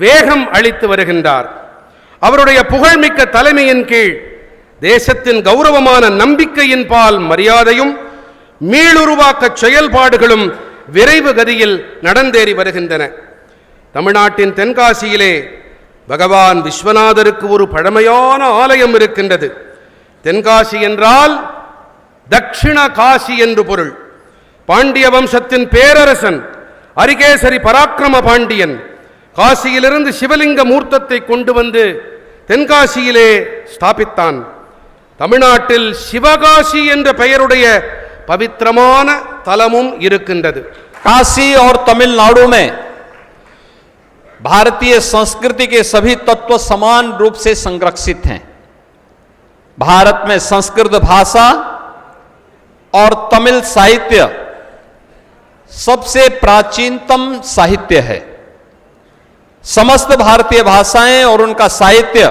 வேகம் அளித்து வருகின்றார். அவருடைய புகழ்மிக்க தலைமையின் கீழ் தேசத்தின் கௌரவமான நம்பிக்கையின் பால் மரியாதையும் மீளுருவாக்க செயல்பாடுகளும் விரைவு கதியில் நடந்தேறி வருகின்றன. தமிழ்நாட்டின் தென்காசியிலே பகவான் விஸ்வநாதருக்கு ஒரு பழமையான ஆலயம் இருக்கின்றது. தென்காசி என்றால் தட்சிண காசி என்று பொருள். பாண்டிய வம்சத்தின் பேரரசன் அரிகேசரி பராக்கிரம பாண்டியன் காசியிலிருந்து சிவலிங்க மூர்த்தத்தை கொண்டு வந்து தென்காசியிலே ஸ்தாபித்தான். தமிழ்நாட்டில் சிவகாசி என்ற பெயருடைய பவித்திரமான தலமும் இருக்கின்றது. काशी और तमिलनाडु में भारतीय संस्कृति के सभी तत्व समान रूप से संरक्षित हैं। भारत में संस्कृत भाषा और तमिल साहित्य सबसे प्राचीनतम साहित्य है। समस्त भारतीय भाषाएं और उनका साहित्य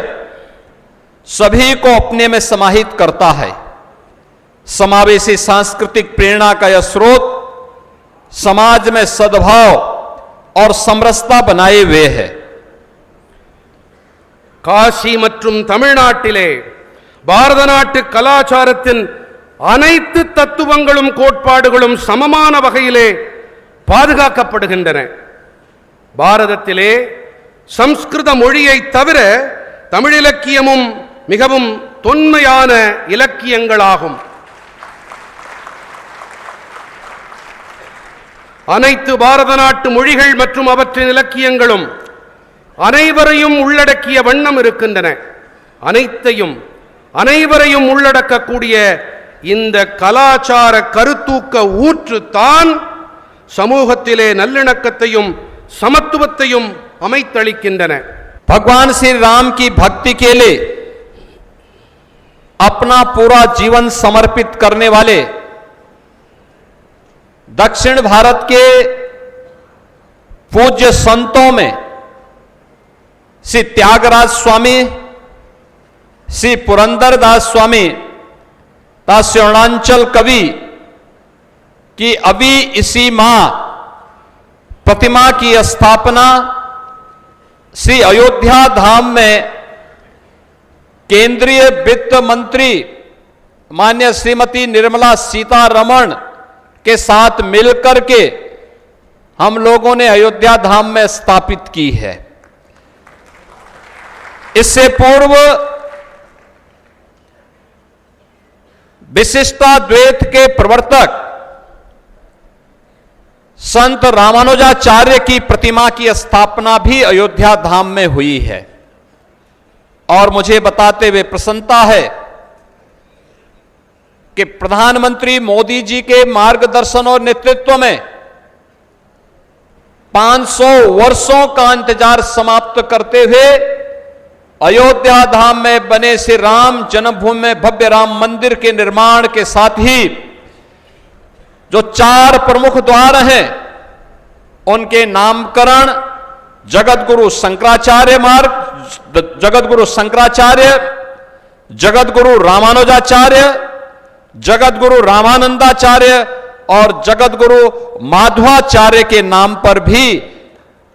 सभी को अपने में समाहित करता है। समावेशी सांस्कृतिक प्रेरणा का यह स्रोत समाज में सद्भाव और समरसता बनाए हुए है। காசி மற்றும் தமிழ்நாட்டிலே பாரத நாட்டு கலாச்சாரத்தின் அனைத்து தத்துவங்களும் கோட்பாடுகளும் சமமான வகையிலே பாதுகாக்கப்படுகின்றன. பாரதத்திலே சம்ஸ்கிருத மொழியை தவிர தமிழ் இலக்கியமும் மிகவும் தொன்மையான இலக்கியங்களாகும். அனைத்து பாரத நாட்டு மொழிகள் மற்றும் அவற்றின் இலக்கியங்களும் அனைவரையும் உள்ளடக்கிய வண்ணம் இருக்கின்றன. அனைவரையும் உள்ளடக்கக்கூடிய இந்த கலாச்சார கருத்தூக்க ஊற்று தான் சமூகத்திலே நல்லிணக்கத்தையும் சமத்துவத்தையும் அமைத்தளிக்கின்றன. भगवान श्री राम की भक्ति के लिए अपना पूरा जीवन समर्पित करने वाले दक्षिण भारत के पूज्य संतों में श्री त्यागराज स्वामी, श्री पुरंदरदास स्वामी तथा अरुणाचल कवि की अभी इसी माह प्रतिमा की स्थापना श्री अयोध्या धाम में केंद्रीय वित्त मंत्री माननीय श्रीमती निर्मला सीतारमण के साथ मिलकर के हम लोगों ने अयोध्या धाम में स्थापित की है। इससे पूर्व विशिष्टाद्वैत के प्रवर्तक संत रामानुजाचार्य की प्रतिमा की स्थापना भी अयोध्या धाम में हुई है। और मुझे बताते हुए प्रसन्नता है कि प्रधानमंत्री मोदी जी के मार्गदर्शन और नेतृत्व में 500 वर्षों का इंतजार समाप्त करते हुए अयोध्या धाम में बने श्री राम जन्मभूमि में भव्य राम मंदिर के निर्माण के साथ ही जो 4 प्रमुख द्वार हैं उनके नामकरण जगतगुरु शंकराचार्य मार्ग, जगतगुरु शंकराचार्य, जगतगुरु रामानुजाचार्य, जगतगुरु रामानंदाचार्य और जगतगुरु माधवाचार्य के नाम पर भी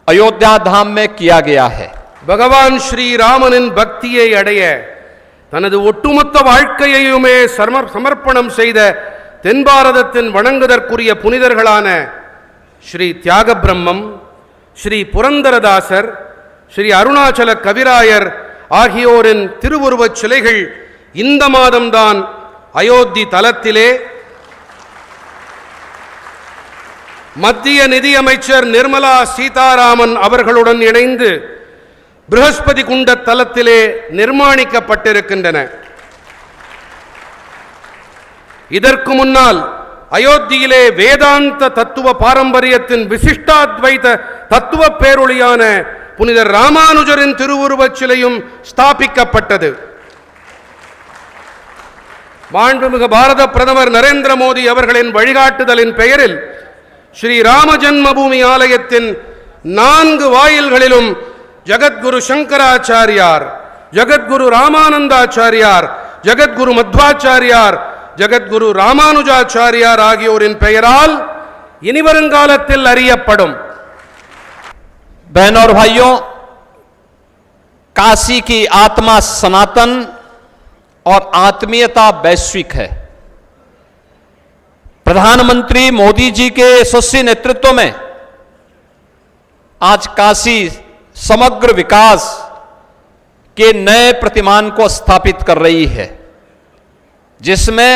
अयोध्या धाम में किया गया है। பகவான் ஸ்ரீராமனின் பக்தியை அடைய தனது ஒட்டுமொத்த வாழ்க்கையையுமே சமர்ப்பணம் செய்த தென் பாரதத்தின் வணங்குதற்குரிய புனிதர்களான ஸ்ரீ தியாக பிரம்மம், ஸ்ரீ புரந்தரதாசர், ஸ்ரீ அருணாச்சல கவிராயர் ஆகியோரின் திருவுருவச் சிலைகள் இந்த மாதம்தான் அயோத்தி தலத்திலே மத்திய நிதியமைச்சர் நிர்மலா சீதாராமன் அவர்களுடன் இணைந்து பிரகஸ்பதி குண்ட தலத்திலே நிர்மாணிக்கப்பட்டிருக்கின்றன. இதற்கு முன்னால் அயோத்தியிலே வேதாந்த தத்துவ பாரம்பரியத்தின் விசிஷ்டாத்வைத தத்துவ பேரொளியான புனிதர் ராமானுஜரின் திருவுருவச் சிலையும் ஸ்தாபிக்கப்பட்டது. மாண்புமிகு பாரத பிரதமர் நரேந்திர மோடி அவர்களின் வழிகாட்டுதலின் பெயரில் ஸ்ரீ ராம ஜன்மபூமி ஆலயத்தின் 4 வாயில்களிலும் ஜகத்குரு சங்கராச்சாரியார், ஜகத்குரு ராமானந்தாச்சாரியார், ஜகத்குரு மத்வாச்சாரியார், ஜகத்குரு ராமானுஜாச்சாரியார் ஆகியோரின் பெயரால் இனிவருங்காலத்தில் அறியப்படும். बहनों और भाइयों, काशी की आत्मा सनातन और आत्मीयता वैश्विक है. प्रधानमंत्री मोदी जी के यशस्वी नेतृत्व में आज काशी समग्र विकास के नए प्रतिमान को स्थापित कर रही है, जिसमें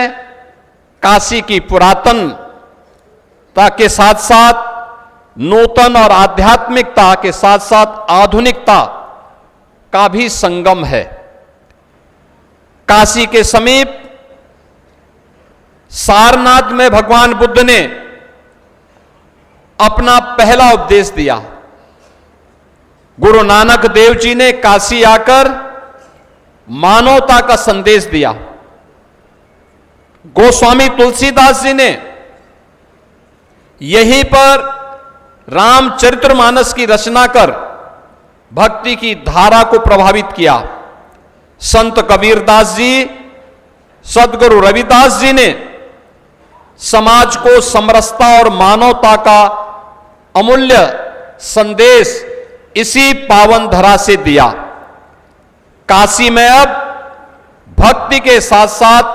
काशी की पुरातनता के साथ साथ नूतन और आध्यात्मिकता के साथ साथ आधुनिकता का भी संगम है. काशी के समीप सारनाथ में भगवान बुद्ध ने अपना पहला उपदेश दिया. गुरु नानक देव जी ने काशी आकर मानवता का संदेश दिया. गोस्वामी तुलसीदास जी ने यहीं पर रामचरितमानस की रचना कर भक्ति की धारा को प्रभावित किया. संत कबीरदास जी, सदगुरु रविदास जी ने समाज को समरसता और मानवता का अमूल्य संदेश इसी पावन धरा से दिया. काशी में अब भक्ति के साथ साथ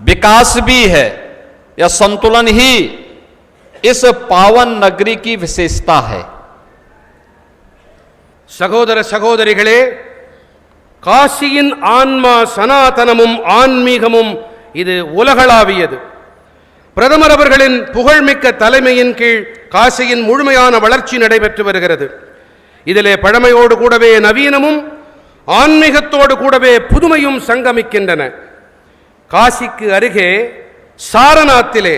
विकास भी है. यह संतुलन ही इस पावन नगरी की विशेषता है. சகோதர சகோதரிகளே, காசியின் ஆன்மா சனாதனமும் ஆன்மீகமும் இது உலகளாவியது. பிரதமர் அவர்களின் புகழ்மிக்க தலைமையின் கீழ் காசியின் முழுமையான வளர்ச்சி நடைபெற்று வருகிறது. இதிலே பழமையோடு கூடவே நவீனமும் ஆன்மீகத்தோடு கூடவே புதுமையும் சங்கமிக்கின்றன. காசிக்கு அருகே சாரநாத்திலே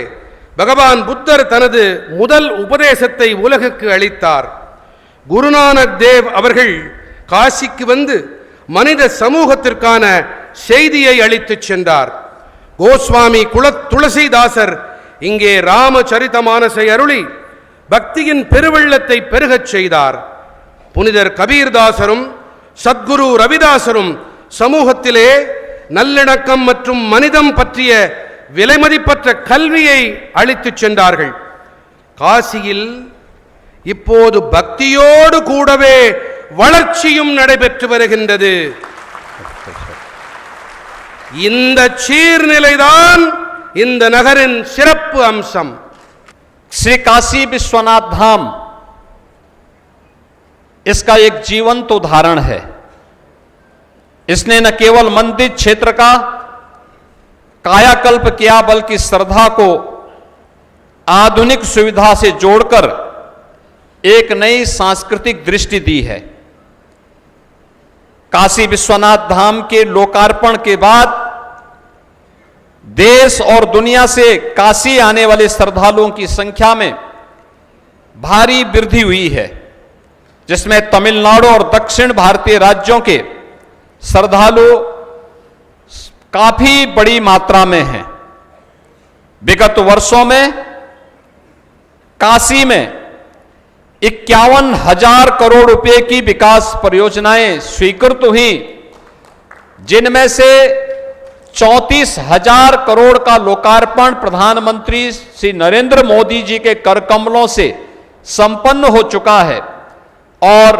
பகவான் புத்தர் தனது முதல் உபதேசத்தை உலகுக்கு அளித்தார். குருநானக் தேவ் அவர்கள் காசிக்கு வந்து மனித சமூகத்திற்கான செய்தியை அளித்துச் சென்றார். கோஸ்வாமி துளசிதாசர் இங்கே ராமச்சரிதமானஸை அருளி பக்தியின் பெருவெள்ளத்தை பெருகச் செய்தார். புனிதர் கபீர்தாசரும் சத்குரு ரவிதாசரும் சமூகத்திலே நல்லிணக்கம் மற்றும் மனிதம் பற்றிய விலைமதிப்பற்ற கல்வியை அளித்துச் சென்றார்கள். காசியில் இப்போது பக்தியோடு கூடவே வளர்ச்சியும் நடைபெற்று வருகின்றது. இந்த சீர்நிலைதான் இந்த நகரின் சிறப்பு அம்சம். श्री काशी विश्वनाथ धाम इसका एक जीवंत उदाहरण है. इसने न केवल मंदिर क्षेत्र का कायाकल्प किया, बल्कि श्रद्धा को आधुनिक सुविधा से जोड़कर एक नई सांस्कृतिक दृष्टि दी है. काशी विश्वनाथ धाम के लोकार्पण के बाद देश और दुनिया से काशी आने वाले श्रद्धालुओं की संख्या में भारी वृद्धि हुई है, जिसमें तमिलनाडु और दक्षिण भारतीय राज्यों के श्रद्धालु काफी बड़ी मात्रा में हैं. विगत वर्षों में काशी में 51,000 करोड़ रुपए की विकास परियोजनाएं स्वीकृत हुई, जिनमें से 34,000 करोड़ का लोकार्पण प्रधानमंत्री श्री नरेंद्र मोदी जी के कर कमलों से संपन्न हो चुका है और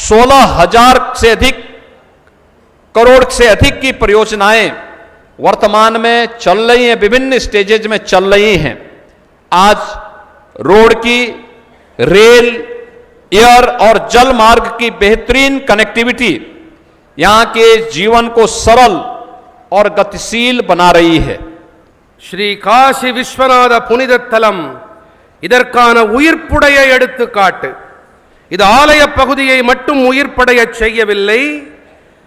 16,000 से अधिक करोड़ से अधिक की परियोजनाएं वर्तमान में चल रही हैं, विभिन्न स्टेजेज में चल रही हैं. आज रोड की, रेल, एयर और जल मार्ग की बेहतरीन कनेक्टिविटी यहां के जीवन को सरल और गतिशील बना रही है. ஸ்ரீ காசி விஸ்வநாத புனித தலம் இதற்கான உயிர்ப்புடைய எடுத்துக்காட்டு. இது ஆலய பகுதியை மட்டும் உயிர்ப்படைய செய்யவில்லை,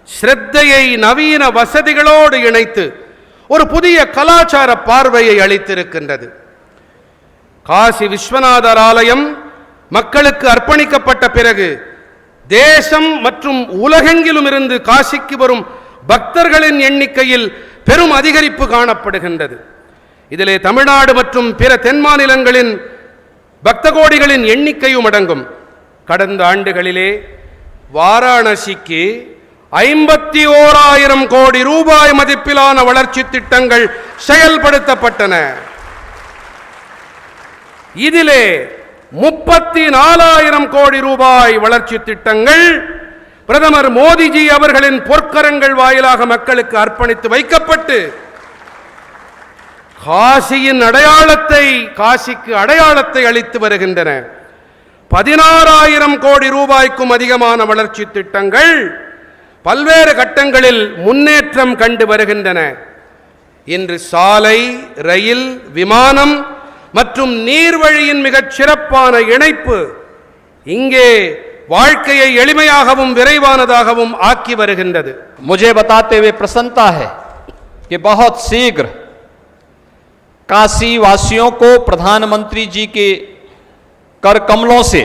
ஸ்ரத்தையை நவீன வசதிகளோடு இணைத்து ஒரு புதிய கலாச்சார பார்வையை அளித்திருக்கின்றது. காசி விஸ்வநாதர் ஆலயம் மக்களுக்கு அர்ப்பணிக்கப்பட்ட பிறகு தேசம் மற்றும் உலகெங்கிலும் இருந்து காசிக்கு வரும் பக்தர்களின் எண்ணிக்கையில் பெரும் அதிகரிப்பு காணப்படுகின்றது. இதிலே தமிழ்நாடு மற்றும் பிற தென் மாநிலங்களின் பக்த கோடிகளின் எண்ணிக்கையும் அடங்கும். கடந்த ஆண்டுகளிலே வாராணசிக்கு 51,000 கோடி ரூபாய் மதிப்பிலான வளர்ச்சி திட்டங்கள் செயல்படுத்தப்பட்டன. இதிலே 34,000 கோடி ரூபாய் வளர்ச்சி திட்டங்கள் பிரதமர் மோடிஜி அவர்களின் பொற்கரங்கள் வாயிலாக மக்களுக்கு அர்ப்பணித்து வைக்கப்பட்டு காசியின் அடையாளத்தை, காசிக்கு அடையாளத்தை அளித்து வருகின்றன. 16,000 கோடி ரூபாய்க்கும் அதிகமான வளர்ச்சி திட்டங்கள் பல்வேறு கட்டங்களில் முன்னேற்றம் கண்டு வருகின்றன. இன்று சாலை, ரயில், விமானம் மற்றும் நீர்வழியின் மிகச் சிறப்பான இணைப்பு இங்கே வாழ்க்கையை எளிமையாகவும் விரைவானதாகவும் ஆக்கி வருகின்றது. मुझे बताते हुए प्रसन्नता है कि बहुत शीघ्र काशी वासियों को प्रधानमंत्री जी के कर कमलों से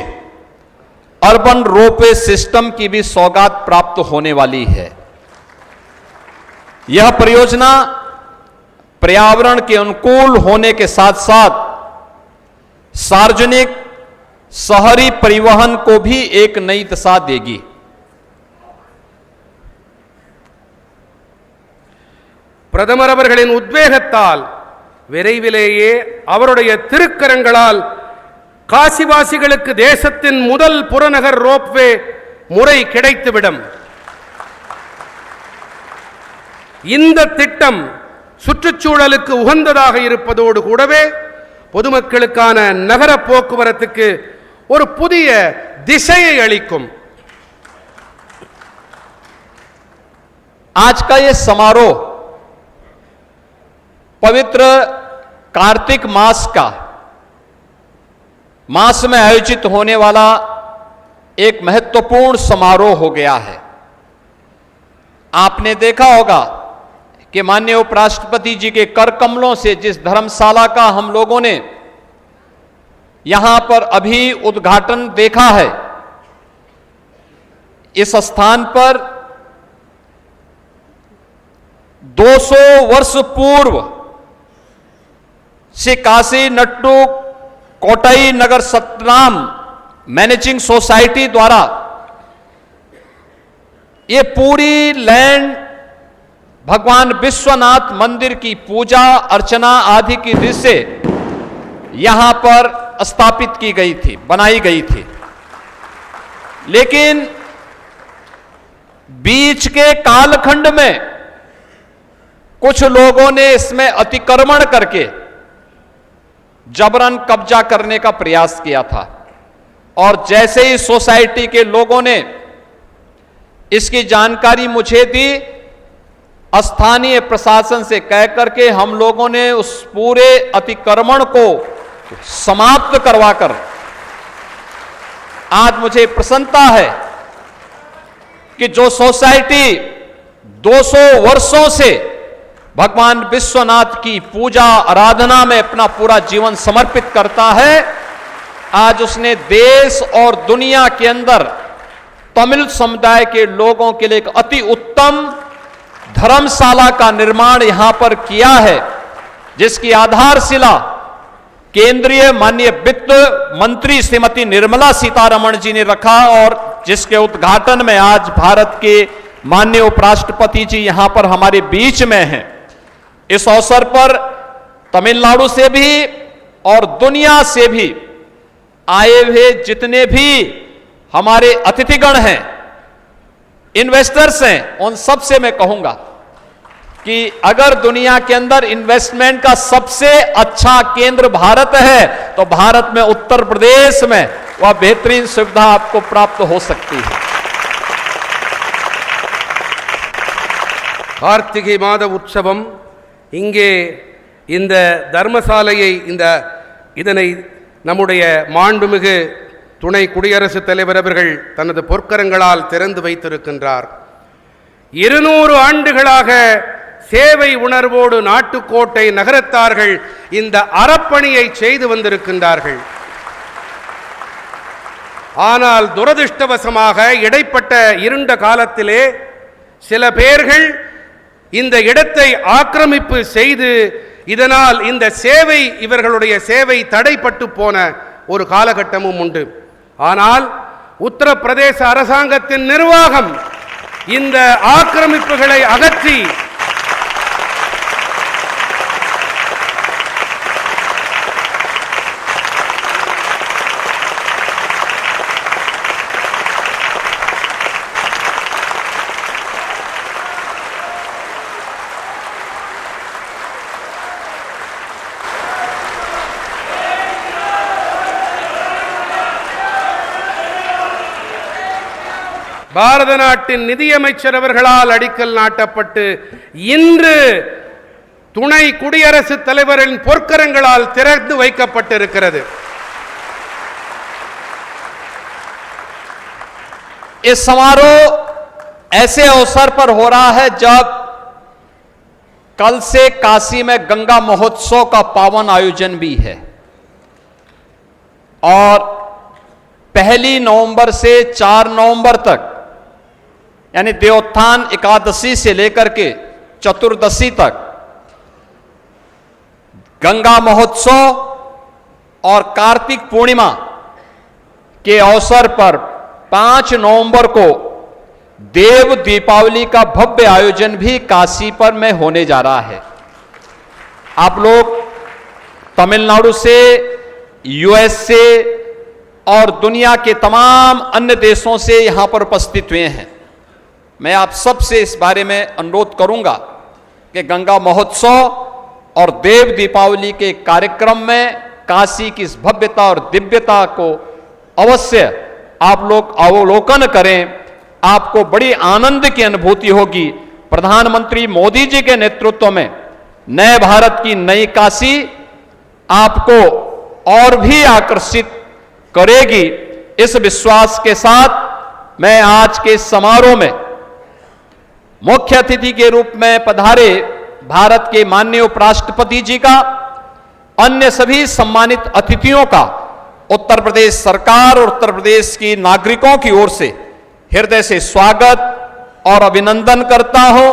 अर्बन रोपवे सिस्टम की भी सौगात प्राप्त होने वाली है. यह परियोजना पर्यावरण के अनुकूल होने के साथ साथ सार्वजनिक शहरी परिवहन को भी एक नई दिशा देगी. பிரதமர் அவர்களின் உத்வேகத்தால் விரைவிலேயே அவருடைய திருக்கரங்களால் காசிவாசிகளுக்கு தேசத்தின் முதல் புறநகர் ரோப்வே முறை கிடைத்துவிடும். இந்த திட்டம் சுற்றுச்சூழலுக்கு உகந்ததாக இருப்பதோடு கூடவே பொதுமக்களுக்கான நகர போக்குவரத்துக்கு ஒரு புதிய திசையை அளிக்கும். आज का ये समारोह पवित्र कार्तिक मास में आयोजित होने वाला एक महत्वपूर्ण समारोह हो गया है. आपने देखा होगा कि माननीय उपराष्ट्रपति जी के कर कमलों से जिस धर्मशाला का हम लोगों ने यहां पर अभी उद्घाटन देखा है, इस स्थान पर 200 वर्ष पूर्व से काशी नट्टू कोटाई नगर सतनाम मैनेजिंग सोसाइटी द्वारा ये पूरी लैंड भगवान विश्वनाथ मंदिर की पूजा अर्चना आदि की दृष्टि से यहां पर स्थापित की गई थी, बनाई गई थी. लेकिन बीच के कालखंड में कुछ लोगों ने इसमें अतिक्रमण करके जबरन कब्जा करने का प्रयास किया था. और जैसे ही सोसाइटी के लोगों ने इसकी जानकारी मुझे दी, स्थानीय प्रशासन से कह करके हम लोगों ने उस पूरे अतिक्रमण को समाप्त करवाकर आज मुझे प्रसन्नता है कि जो सोसाइटी 200 वर्षों से भगवान विश्वनाथ की पूजा आराधना में अपना पूरा जीवन समर्पित करता है, आज उसने देश और दुनिया के अंदर तमिल समुदाय के लोगों के लिए एक अति उत्तम धर्मशाला का निर्माण यहां पर किया है, जिसकी आधारशिला केंद्रीय माननीय वित्त मंत्री श्रीमती निर्मला सीतारमण जी ने रखा और जिसके उद्घाटन में आज भारत के माननीय उपराष्ट्रपति जी यहां पर हमारे बीच में हैं. इस अवसर पर तमिलनाडु से भी और दुनिया से भी आए हुए जितने भी हमारे अतिथिगण हैं, इन्वेस्टर्स हैं, उन सब से मैं कहूंगा कि अगर दुनिया के अंदर इन्वेस्टमेंट का सबसे अच्छा केंद्र भारत है तो भारत में उत्तर प्रदेश में वह बेहतरीन सुविधा आपको प्राप्त हो सकती है. கார்த்திகை மாத உற்சவம் இங்கே இந்த தர்மசாலையை இதனை நம்முடைய மாண்புமிகு துணை குடியரசுத் தலைவர் அவர்கள் தனது பொற்கரங்களால் திறந்து வைத்திருக்கின்றார். 200 ஆண்டுகளாக சேவை உணர்வோடு நாட்டுக்கோட்டை நகரத்தார்கள் இந்த அறப்பணியை செய்து வந்திருக்கின்றார்கள். ஆனால் துரதிர்ஷ்டவசமாக இடைப்பட்ட இருண்ட காலத்திலே சில பேர்கள் இந்த இடத்தை ஆக்கிரமிப்பு செய்து இதனால் இந்த சேவை இவர்களுடைய சேவை தடைப்பட்டு போன ஒரு காலகட்டமும் உண்டு. ஆனால் உத்தரப்பிரதேச அரசாங்கத்தின் நிர்வாகம் இந்த ஆக்கிரமிப்புகளை அகற்றி பாரத நாட்டின் நிதியமைச்சர் அவர்களால் அடிக்கல் நாட்டப்பட்டு இன்று துணை குடியரசுத் தலைவரின் பொற்கரங்களால் திறந்து வைக்கப்பட்டிருக்கிறது. इस समारोह ऐसे अवसर पर हो रहा है जब कल से काशी में गंगा महोत्सव का पावन आयोजन भी है और 1 नवंबर से 4 नवंबर तक यानी देवोत्थान एकादशी से लेकर के चतुर्दशी तक गंगा महोत्सव और कार्तिक पूर्णिमा के अवसर पर 5 नवंबर को देव दीपावली का भव्य आयोजन भी काशी पर में होने जा रहा है. आप लोग तमिलनाडु से, यूएस से और दुनिया के तमाम अन्य देशों से यहां पर उपस्थित हुए हैं. मैं आप सब से इस बारे में अनुरोध करूंगा कि गंगा महोत्सव और देव दीपावली के कार्यक्रम में काशी की इस भव्यता और दिव्यता को अवश्य आप लोग अवलोकन करें. आपको बड़ी आनंद की अनुभूति होगी. प्रधानमंत्री मोदी जी के नेतृत्व में नए भारत की नई काशी आपको और भी आकर्षित करेगी. इस विश्वास के साथ मैं आज के समारोह में मुख्य अतिथि के रूप में पधारे भारत के माननीय उपराष्ट्रपति जी का, अन्य सभी सम्मानित अतिथियों का उत्तर प्रदेश सरकार और उत्तर प्रदेश की नागरिकों की ओर से हृदय से स्वागत और अभिनंदन करता हूं.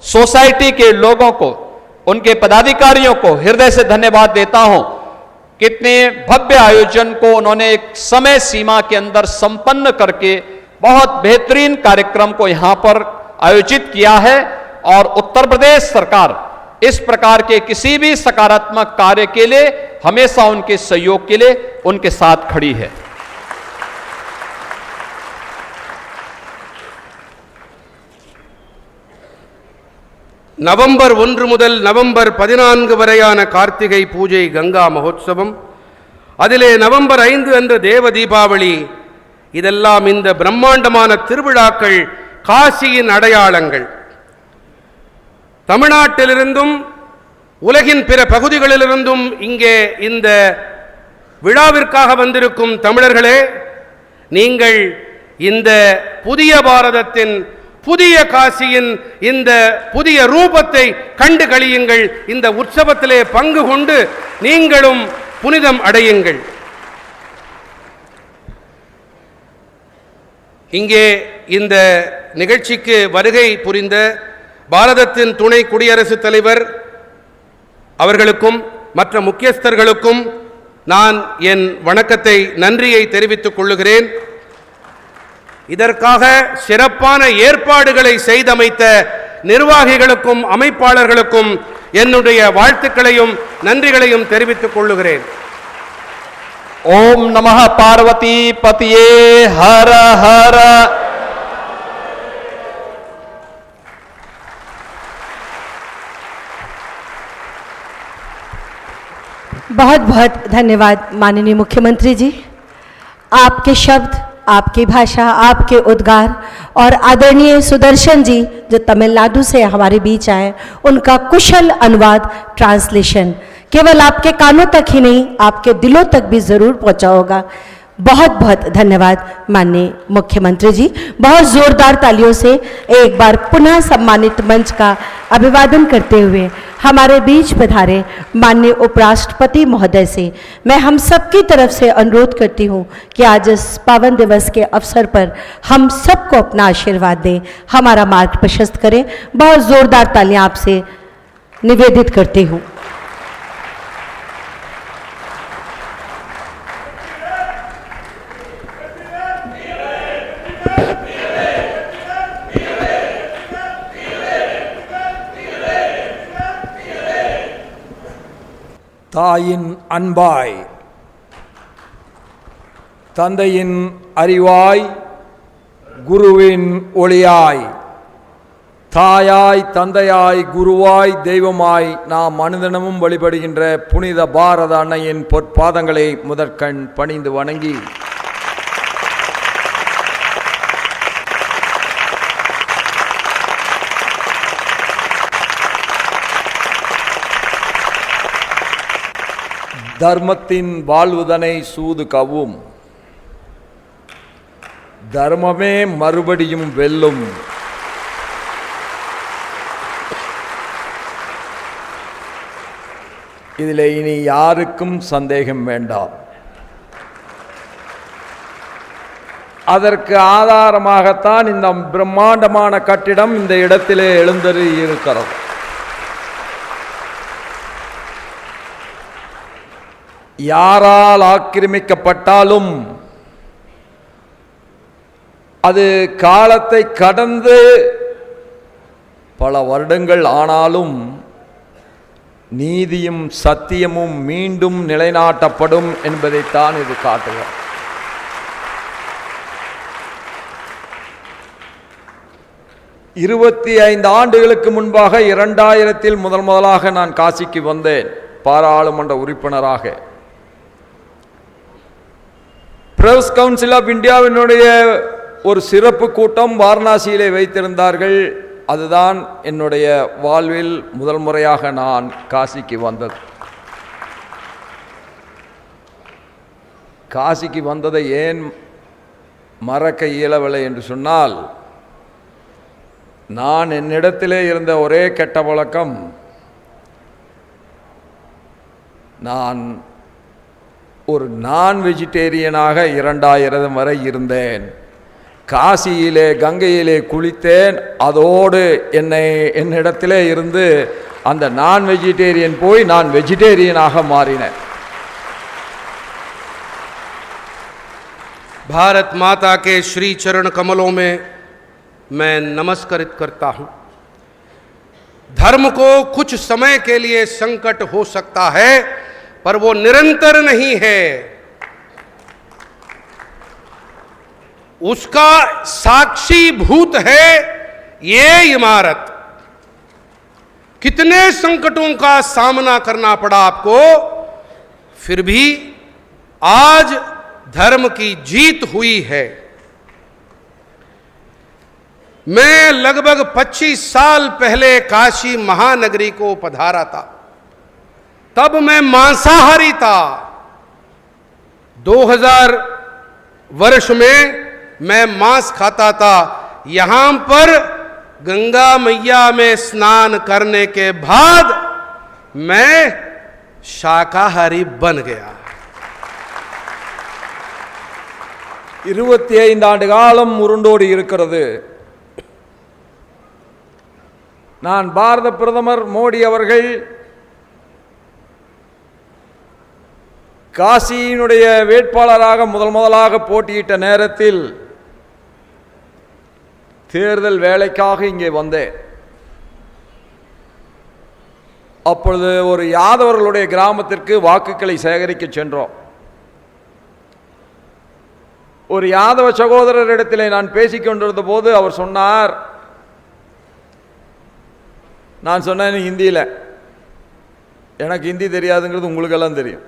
सोसाइटी के लोगों को, उनके पदाधिकारियों को हृदय से धन्यवाद देता हूं. कितने भव्य आयोजन को उन्होंने एक समय सीमा के अंदर संपन्न करके बहुत बेहतरीन कार्यक्रम को यहां पर आयोजित किया है और उत्तर प्रदेश सरकार इस प्रकार के किसी भी सकारात्मक कार्य के लिए हमेशा उनके सहयोग के लिए उनके साथ खड़ी है. நவம்பர் 1 முதல் நவம்பர் 14 வரையான கார்த்திகை பூஜை கங்கா மகோத்சவம், அதிலே நவம்பர் 5 அன்று தேவ தீபாவளி, இதெல்லாம் இந்த பிரம்மாண்டமான திருவிழாக்கள் காசியின் அடையாளங்கள். தமிழ்நாட்டிலிருந்தும் உலகின் பிற பகுதிகளிலிருந்தும் இங்கே இந்த விழாவிற்காக வந்திருக்கும் தமிழர்களே, நீங்கள் இந்த புதிய பாரதத்தின், புதிய காசியின் இந்த புதிய ரூபத்தை கண்டு களியுங்கள். இந்த உற்சவத்திலே பங்கு கொண்டு நீங்களும் புனிதம் அடையுங்கள். இங்கே இந்த நிகழ்ச்சிக்கு வருகை புரிந்த பாரதத்தின் துணை குடியரசுத் தலைவர் அவர்களுக்கும் மற்ற முக்கியஸ்தர்களுக்கும் நான் என் வணக்கத்தை, நன்றியை தெரிவித்துக் கொள்ளுகிறேன். இதற்காக சிறப்பான ஏற்பாடுகளை செய்தமைத்த நிர்வாகிகளுக்கும் அமைப்பாளர்களுக்கும் என்னுடைய வாழ்த்துக்களையும் நன்றிகளையும் தெரிவித்துக் கொள்ளுகிறேன். ओम नमः पार्वती पतिये हर हर. बहुत बहुत धन्यवाद माननीय मुख्यमंत्री जी. आपके शब्द, आपकी भाषा, आपके उद्गार और आदरणीय सुदर्शन जी जो तमिलनाडु से हमारे बीच आए, उनका कुशल अनुवाद, ट्रांसलेशन केवल आपके कानों तक ही नहीं, आपके दिलों तक भी जरूर पहुंचा होगा। बहुत बहुत धन्यवाद माननीय मुख्यमंत्री जी। बहुत जोरदार तालियों से एक बार पुनः सम्मानित मंच का अभिवादन करते हुए हमारे बीच पधारे माननीय उपराष्ट्रपति महोदय से मैं हम सबकी तरफ से अनुरोध करती हूँ कि आज इस पावन दिवस के अवसर पर हम सबको अपना आशीर्वाद दें, हमारा मार्ग प्रशस्त करें। बहुत जोरदार तालियां आपसे निवेदित करती हूँ। தாயின் அன்பாய், தந்தையின் அறிவாய், குருவின் ஒளியாய், தாயாய், தந்தையாய், குருவாய், தெய்வமாய் நாம் அனுதினமும் வழிபடுகின்ற புனித பாரத அன்னையின் பொற்பாதங்களை முதற்கண் பணிந்து வணங்கி தர்மத்தின் வாழ்வுதனை சூது கவும், தர்மமே மறுபடியும் வெல்லும். இதில் இனி யாருக்கும் சந்தேகம் வேண்டாம். அதற்கு ஆதாரமாகத்தான் இந்த பிரம்மாண்டமான கட்டிடம் இந்த இடத்திலே எழுந்தருளி இருக்கிறது. யாரால் ஆக்கிரமிக்கப்பட்டாலும் அது காலத்தை கடந்து பல வருடங்கள் ஆனாலும் நீதியும் சத்தியமும் மீண்டும் நிலைநாட்டப்படும் என்பதைத்தான் இது காட்டுகிறது. இருபத்தி 25 ஆண்டுகளுக்கு முன்பாக 2000 முதலாக நான் காசிக்கு வந்தேன் பாராளுமன்ற உறுப்பினராக. பிரஸ் கவுன்சில் ஆஃப் இந்தியாவினுடைய ஒரு சிறப்பு கூட்டம் வாரணாசியிலே வைத்திருந்தார்கள். அதுதான் என்னுடைய வாழ்வில் முதல் முறையாக நான் காசிக்கு வந்தது. காசிக்கு வந்ததை ஏன் மறக்க இயலவில்லை என்று சொன்னால், நான் என்னிடத்திலே இருந்த ஒரே கெட்ட பழக்கம், நான் ஒரு நான் வெஜிடேரியனாக 2000 வரை இருந்தேன். காசியிலே கங்கையிலே குளித்தேன். அதோடு என்னிடத்திலே இருந்து அந்த நான் வெஜிடேரியன் போய் நான் வெஜிடேரியனாக மாறினேன். भारत माता के श्री चरण कमलों में मैं नमस्कृत करता हूँ। धर्म को कुछ समय के लिए संकट हो सकता है, पर वो निरंतर नहीं है। उसका साक्षी भूत है ये इमारत। कितने संकटों का सामना करना पड़ा आपको, फिर भी आज धर्म की जीत हुई है। मैं लगभग 25 साल पहले काशी महानगरी को पधारा था। तब मैं मांसाहारी था। 2000 वर्ष में मैं मांस खाता था। यहां पर गंगा मैया में स्नान करने के बाद मैं शाकाहारी बन गया। 25 ஆண்டு காலம் உருண்டோடி இருக்கிறது. நான் பாரத பிரதமர் மோடி அவர்கள் காசியினுடைய வேட்பாளராக முதலாக போட்டியிட்ட நேரத்தில் தேர்தல் வேலைக்காக இங்கே வந்தேன். அப்பொழுது ஒரு யாதவர்களுடைய கிராமத்திற்கு வாக்குகளை சேகரிக்க சென்றோம். ஒரு யாதவ சகோதரரிடத்திலே நான் பேசிக்கொண்டிருந்த போது அவர் சொன்னார், நான் சொன்னேன் ஹிந்தியில், எனக்கு ஹிந்தி தெரியாதுங்கிறது உங்களுக்கெல்லாம் தெரியும்.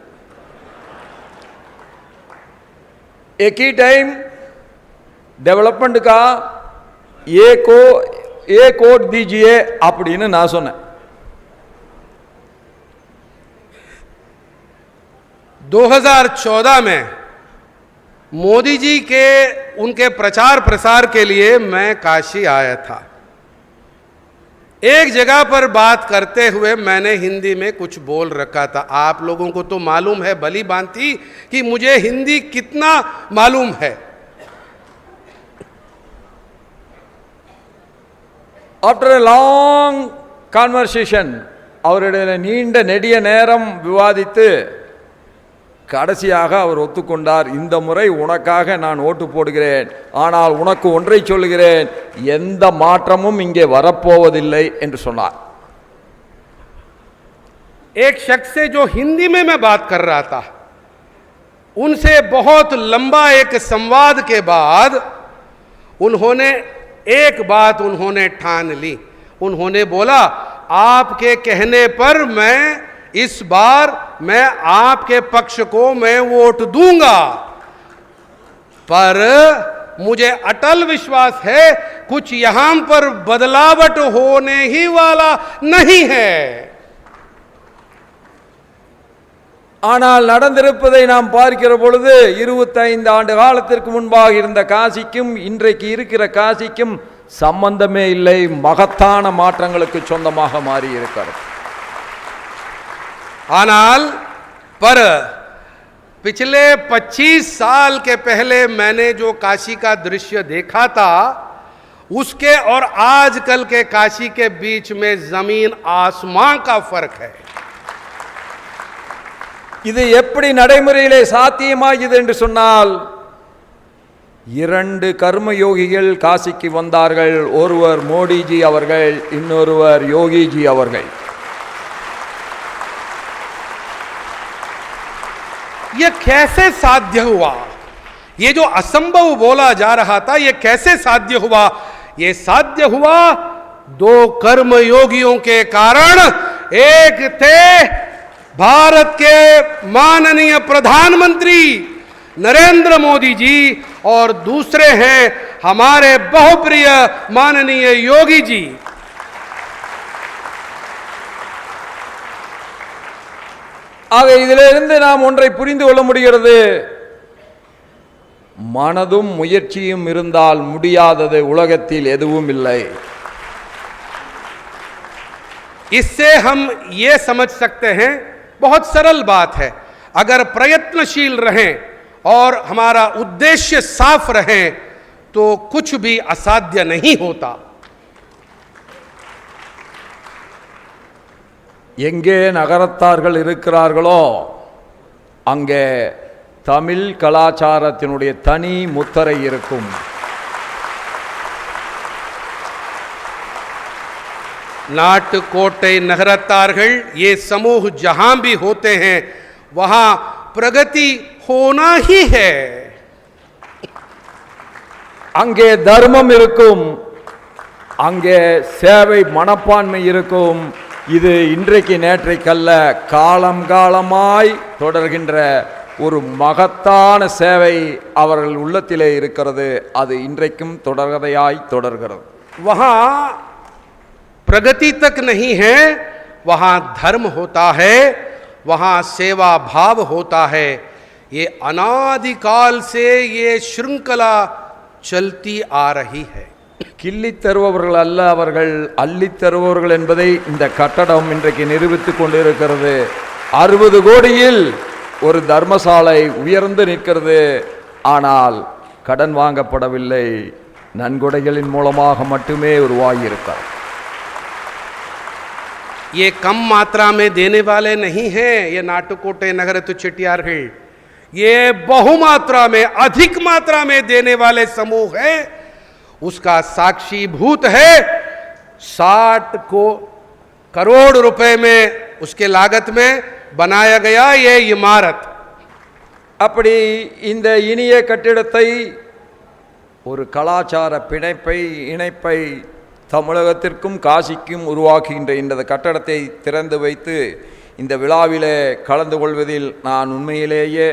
एक ही टाइम डेवलपमेंट का एक वोट दीजिए அப்படின்னு நான் சொன்னேன். 2014 में मोदी जी के उनके प्रचार प्रसार के लिए मैं काशी आया था। एक जगह पर बात करते हुए मैंने हिंदी में कुछ बोल रखा था। आप लोगों को तो मालूम है भली भांति कि मुझे हिंदी कितना मालूम है। After a long conversation, அவருடைய நீண்ட நெடிய நேரம் விவாதித்து கடைசியாக அவர் ஒத்துக்கொண்டார், இந்த முறை உனக்காக நான் ஓட்டு போடுகிறேன், ஆனால் உனக்கு ஒன்றை சொல்லுகிறேன், எந்த மாற்றமும் இங்கே வரப்போவதில்லை என்று சொன்னார். एक शख्स से जो हिंदी में मैं बात कर रहा था, उनसे बहुत लंबा एक संवाद के बाद उन्होंने एक बात उन्होंने ठान ली। उन्होंने बोला, आपके कहने पर मैं इस बार मैं आपके पक्ष को मैं वोट दूंगा, पर मुझे अटल विश्वास है कुछ यहां पर बदलावट होने ही वाला नहीं है। ஆனால் நடந்திருப்பதை நாம் பார்க்கிற பொழுது 25 ஆண்டு காலத்திற்கு முன்பாக இருந்த காசிக்கும் இன்றைக்கு இருக்கிற காசிக்கும் சம்பந்தமே இல்லை, மகத்தான மாற்றங்களுக்கு சொந்தமாக மாறி இருக்கிறது. ஆனால் पर पिछले 25 साल के पहले मैंने जो काशी का दृश्य देखा था, उसके और आजकल के काशी के बीच में जमीन आसमां का फर्क है। இது எப்படி நடைமுறையிலே சாத்தியமாகிறது என்று சொன்னால், 2 கர்மயோகிகள் காசிக்கு வந்தார்கள். ஒருவர் மோடிஜி அவர்கள், இன்னொருவர் யோகிஜி அவர்கள். ये कैसे साध्य हुआ? ये जो असंभव बोला जा रहा था, ये कैसे साध्य हुआ? ये साध्य हुआ 2 कर्मयोगियों के कारण। एक थे भारत के माननीय प्रधानमंत्री नरेंद्र मोदी जी और दूसरे हैं हमारे बहुप्रिय माननीय योगी जी। ஆக இதிலிருந்து நாம் ஒன்றை புரிந்து கொள்ள முடிகிறது, மனதும் முயற்சியும் இருந்தால் முடியாதது உலகத்தில் எதுவும் இல்லை. इससे हम ये समझ सकते हैं, बहुत सरल बात है, अगर प्रयत्नशील रहें और हमारा उद्देश्य साफ रहे तो कुछ भी असाध्य नहीं होता। எங்கே நகரத்தார்கள் இருக்கிறார்களோ அங்கே தமிழ் கலாச்சாரத்தினுடைய தனி முத்திரை இருக்கும். नाटकोटे नगरतारगढ़ ये समूह जहां भी होते हैं वहां प्रगति होना ही है। அங்கே தர்மம் இருக்கும், அங்கே சேவை மனப்பான்மை இருக்கும். இது இன்றைக்கு நேற்றைக்கல்ல, காலம் காலமாய் தொடர்கின்ற ஒரு மகத்தான சேவை அவர்கள் உள்ளத்திலே இருக்கிறது. அது இன்றைக்கும் தொடர்கதையாய் தொடர்கிறது. वहां प्रगति तक नहीं है, वहां धर्म होता है, वहां सेवा भाव होता है। ये अनादिकाल से ये श्रृंखला चलती आ रही है। கிள்ளி தருபவர்கள் அல்ல, அவர்கள் அள்ளி தருபவர்கள் என்பதை இந்த கட்டடம் இன்றைக்கு நிரூபித்துக் கொண்டிருக்கிறது. 60 கோடியில் ஒரு தர்மசாலை உயர்ந்து நிற்கிறது, ஆனால் கடன் வாங்கப்படவில்லை, நன்கொடைகளின் மூலமாக மட்டுமே உருவாகியிருக்கிறது. ये कम मात्रा में देने वाले नहीं हैं ये नाटकोटे नगर चेटियारगढ़, ये बहुमात्रा में अधिक मात्रा में देने वाले समूह है। उसका साक्षीभूत है 60 करोड़ रुपए में उसके लागत में बनाया गया ये इमारत। அப்படி இந்த இனிய கட்டிடத்தை ஒரு கலாச்சார பிணைப்பை இணைப்பை தமிழகத்திற்கும் காசிக்கும் உருவாக்குகின்ற இந்த கட்டடத்தை திறந்து வைத்து இந்த விழாவிலே கலந்து கொள்வதில் நான் உண்மையிலேயே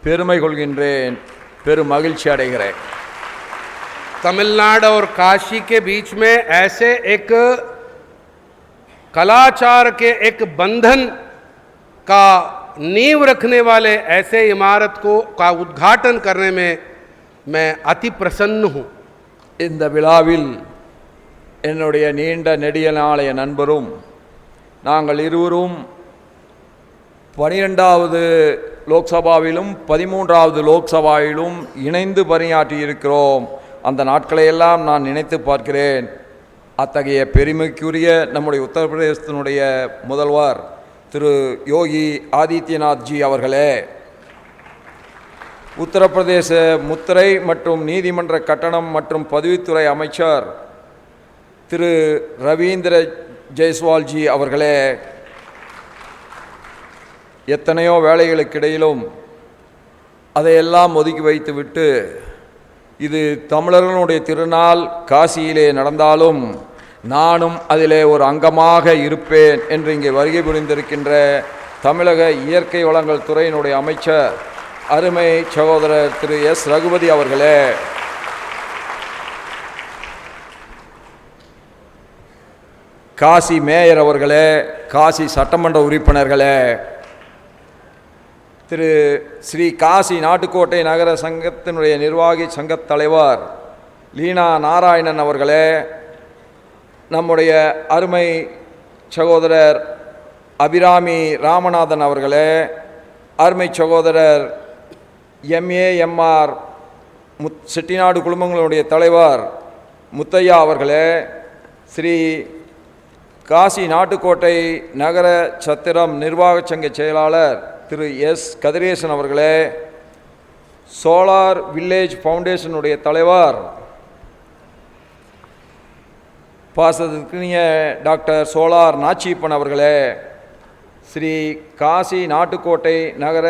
பெருமை கொள்கின்றேன், பெரும் மகிழ்ச்சி அடைகிறேன். तमिलनाडु और काशी के बीच में ऐसे एक कलाचार के एक बंधन का नींव रखने वाले ऐसे इमारत का उद्घाटन करने में मैं अति प्रसन्न हूँ। இந்த விழாவில் என்னுடைய நீண்ட நெடிய நாளைய நண்பரும் நாங்கள் இருவரும் 12வது லோக்சபாவிலும் 13வது லோக்சபாவிலும் இணைந்து பணியாற்றி இருக்கிறோம். அந்த நாட்களையெல்லாம் நான் நினைத்து பார்க்கிறேன். அத்தகைய பெருமைக்குரிய நம்முடைய உத்தரப்பிரதேசத்தினுடைய முதல்வர் திரு யோகி ஆதித்யநாத்ஜி அவர்களே, உத்தரப்பிரதேச முத்திரை மற்றும் நீதிமன்ற கட்டணம் மற்றும் பதிவுத்துறை அமைச்சர் திரு ரவீந்திர ஜெய்ஸ்வால்ஜி அவர்களே, எத்தனையோ வேலைகளுக்கிடையிலும் அதையெல்லாம் ஒதுக்கி வைத்துவிட்டு இது தமிழர்களுடைய திருநாள் காசியிலே நடந்தாலும் நானும் அதிலே ஒரு அங்கமாக இருப்பேன் என்று இங்கே வருகை புரிந்திருக்கின்ற தமிழக இயற்கை வளங்கள் துறையினுடைய அமைச்சர் அருமை சகோதரர் திரு எஸ் ரகுபதி அவர்களே, காசி மேயர் அவர்களே, காசி சட்டமன்ற உறுப்பினர்களே, திரு ஸ்ரீ காசி நாட்டுக்கோட்டை நகர சங்கத்தினுடைய நிர்வாகி சங்கத் தலைவர் லீனா நாராயணன் அவர்களே, நம்முடைய அருமை சகோதரர் அபிராமி ராமநாதன் அவர்களே, அருமை சகோதரர் எம்ஏஎம்ஆர் செட்டிநாடு குழுமங்களுடைய தலைவர் முத்தையா அவர்களே, ஸ்ரீ காசி நாட்டுக்கோட்டை நகர சத்திரம் நிர்வாக சங்க செயலாளர் திரு எஸ் கதிரேசன் அவர்களே, சோலார் வில்லேஜ் ஃபவுண்டேஷனுடைய தலைவர் பாசத்திற்குரிய டாக்டர் சோலார் நாச்சிப்பன் அவர்களே, ஸ்ரீ காசி நாட்டுக்கோட்டை நகர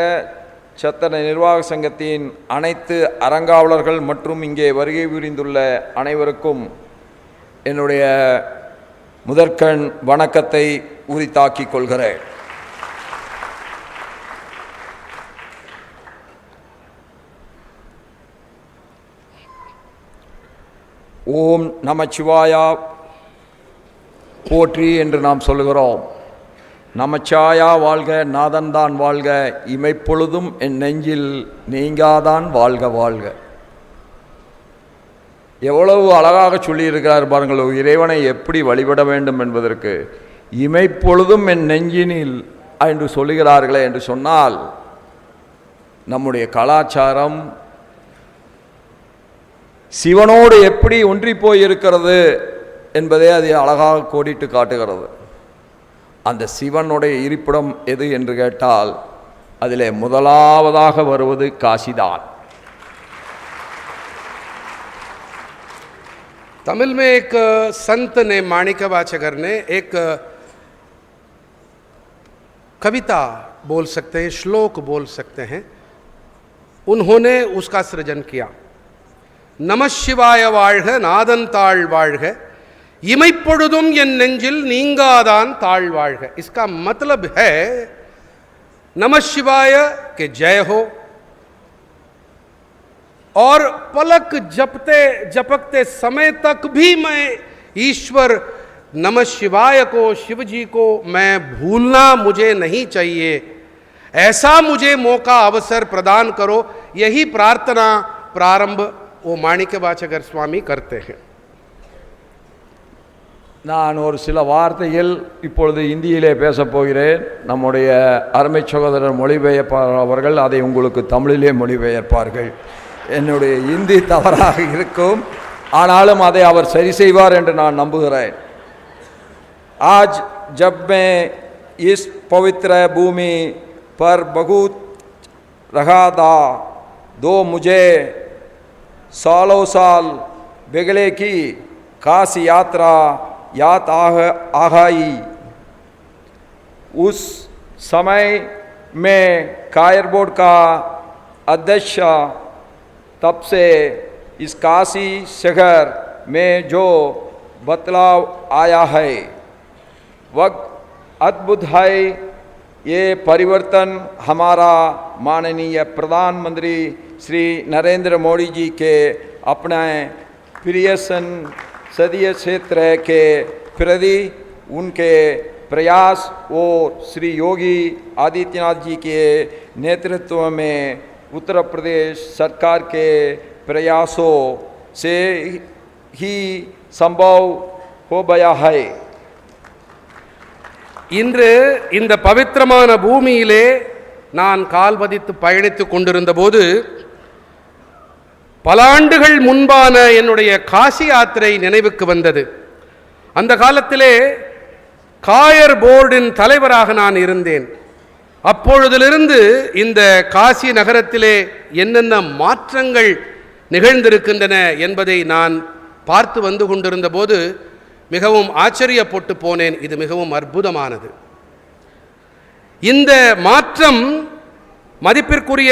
சத்திர நிர்வாக சங்கத்தின் அனைத்து அறங்காவலர்கள் மற்றும் இங்கே வருகை புரிந்துள்ள அனைவருக்கும் என்னுடைய முதற்கண் வணக்கத்தை உரித்தாக்கிக் கொள்கிறேன். ஓம் நமச்சிவாயா போற்றி என்று நாம் சொல்லுகிறோம். நமச்சாயா வாழ்க, நாதன்தான் வாழ்க, இமைப்பொழுதும் என் நெஞ்சில் நீங்காதான் வாழ்க வாழ்க. எவ்வளவு அழகாக சொல்லியிருக்கிறார் பாருங்கள். இறைவனை எப்படி வழிபட வேண்டும் என்பதற்கு இமைப்பொழுதும் என் நெஞ்சினில் என்று சொல்லுகிறார்களே என்று சொன்னால், நம்முடைய கலாச்சாரம் சிவனோடு எப்படி ஒன்றி போயிருக்கிறது என்பதை அது அழகாக கோடிட்டு காட்டுகிறது. அந்த சிவனுடைய இருப்பிடம் எது என்று கேட்டால் அதிலே முதலாவதாக வருவது காசிதான். तमिल में एक संत ने, माणिक वाचकर ने एक कविता बोल सकते हैं, श्लोक बोल सकते हैं, उन्होंने उसका सृजन किया। नमः शिवाय வாழ்க, நாதன் தாழ் வாழ்க, இமைப்பொழுதும் என் நெஞ்சில் நீங்காதான் தாழ் வாழ்க। इसका मतलब है नमः शिवाय के जय हो, और पलक झपकते समय तक भी मैं ईश्वर नमः शिवाय को, शिव जी को मैं भूलना मुझे नहीं चाहिए। ऐसा मुझे मौका अवसर प्रदान करो। यही प्रार्थना प्रारंभ वो माणिक्य वाचकर स्वामी करते हैं। நான் ஒரு சில வார்த்தைகள் இப்பொழுது இந்தியிலே பேசப் போகிறேன். நம்முடைய அருமை சகோதரர் மொழிபெயர்ப்பாளர் அவர்கள் அதை உங்களுக்கு தமிழிலே மொழிபெயர்ப்பார்கள். என்னுடைய இந்தி தவறாக இருக்கும், ஆனாலும் அதை அவர் சரி செய்வார் என்று நான் நம்புகிறேன். आज जब मैं इस पवित्र भूमि पर बहुत रहा था, दो मुझे सालों साल बिगड़े की काशी यात्रा याद आगाई। उस समय में कायर बोर्ड का अध्यक्ष, तब से इस काशी शहर में जो बदलाव आया है वह अद्भुत है। ये परिवर्तन हमारा माननीय प्रधानमंत्री श्री नरेंद्र मोदी जी के अपने प्रिय संसदीय क्षेत्र के प्रति उनके प्रयास और श्री योगी आदित्यनाथ जी के नेतृत्व में उत्तर प्रदेश सरकार के प्रयासों से ही संभव हो गया है. இன்று இந்த பவித்திரமான பூமியிலே நான் கால் பதித்து பயணித்துக் கொண்டிருந்த போது பல ஆண்டுகள் முன்பான என்னுடைய காசி யாத்திரை நினைவுக்கு வந்தது. அந்த காலத்திலே காயர் போர்டின் தலைவராக நான் இருந்தேன். அப்பொழுதிலிருந்து இந்த காசி நகரத்திலே என்னென்ன மாற்றங்கள் நிகழ்ந்திருக்கின்றன என்பதை நான் பார்த்து வந்து கொண்டிருந்த போது மிகவும் ஆச்சரியப்பட்டு போனேன். இது மிகவும் அற்புதமானது. இந்த மாற்றம் மதிப்பிற்குரிய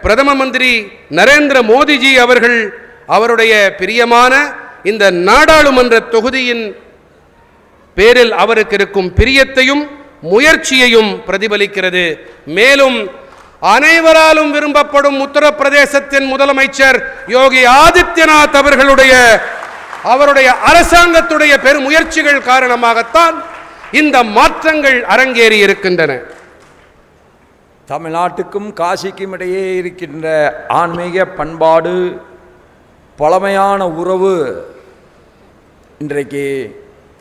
பிரதம மந்திரி நரேந்திர மோடிஜி அவர்கள் அவருடைய பிரியமான இந்த நாடாளுமன்ற தொகுதியின் பேரில் அவருக்கு இருக்கும் பிரியத்தையும் முயற்சியையும் பிரதிபலிக்கிறது. மேலும் அனைவராலும் விரும்பப்படும் உத்தரப்பிரதேசத்தின் முதலமைச்சர் யோகி ஆதித்யநாத் அவருடைய அரசாங்கத்துடைய பெருமுயற்சிகள் காரணமாகத்தான் இந்த மாற்றங்கள் அரங்கேறி இருக்கின்றன. தமிழ்நாட்டுக்கும் காசிக்கும் இடையே இருக்கின்ற ஆன்மீக பண்பாடு பழமையான உறவு இன்றைக்கு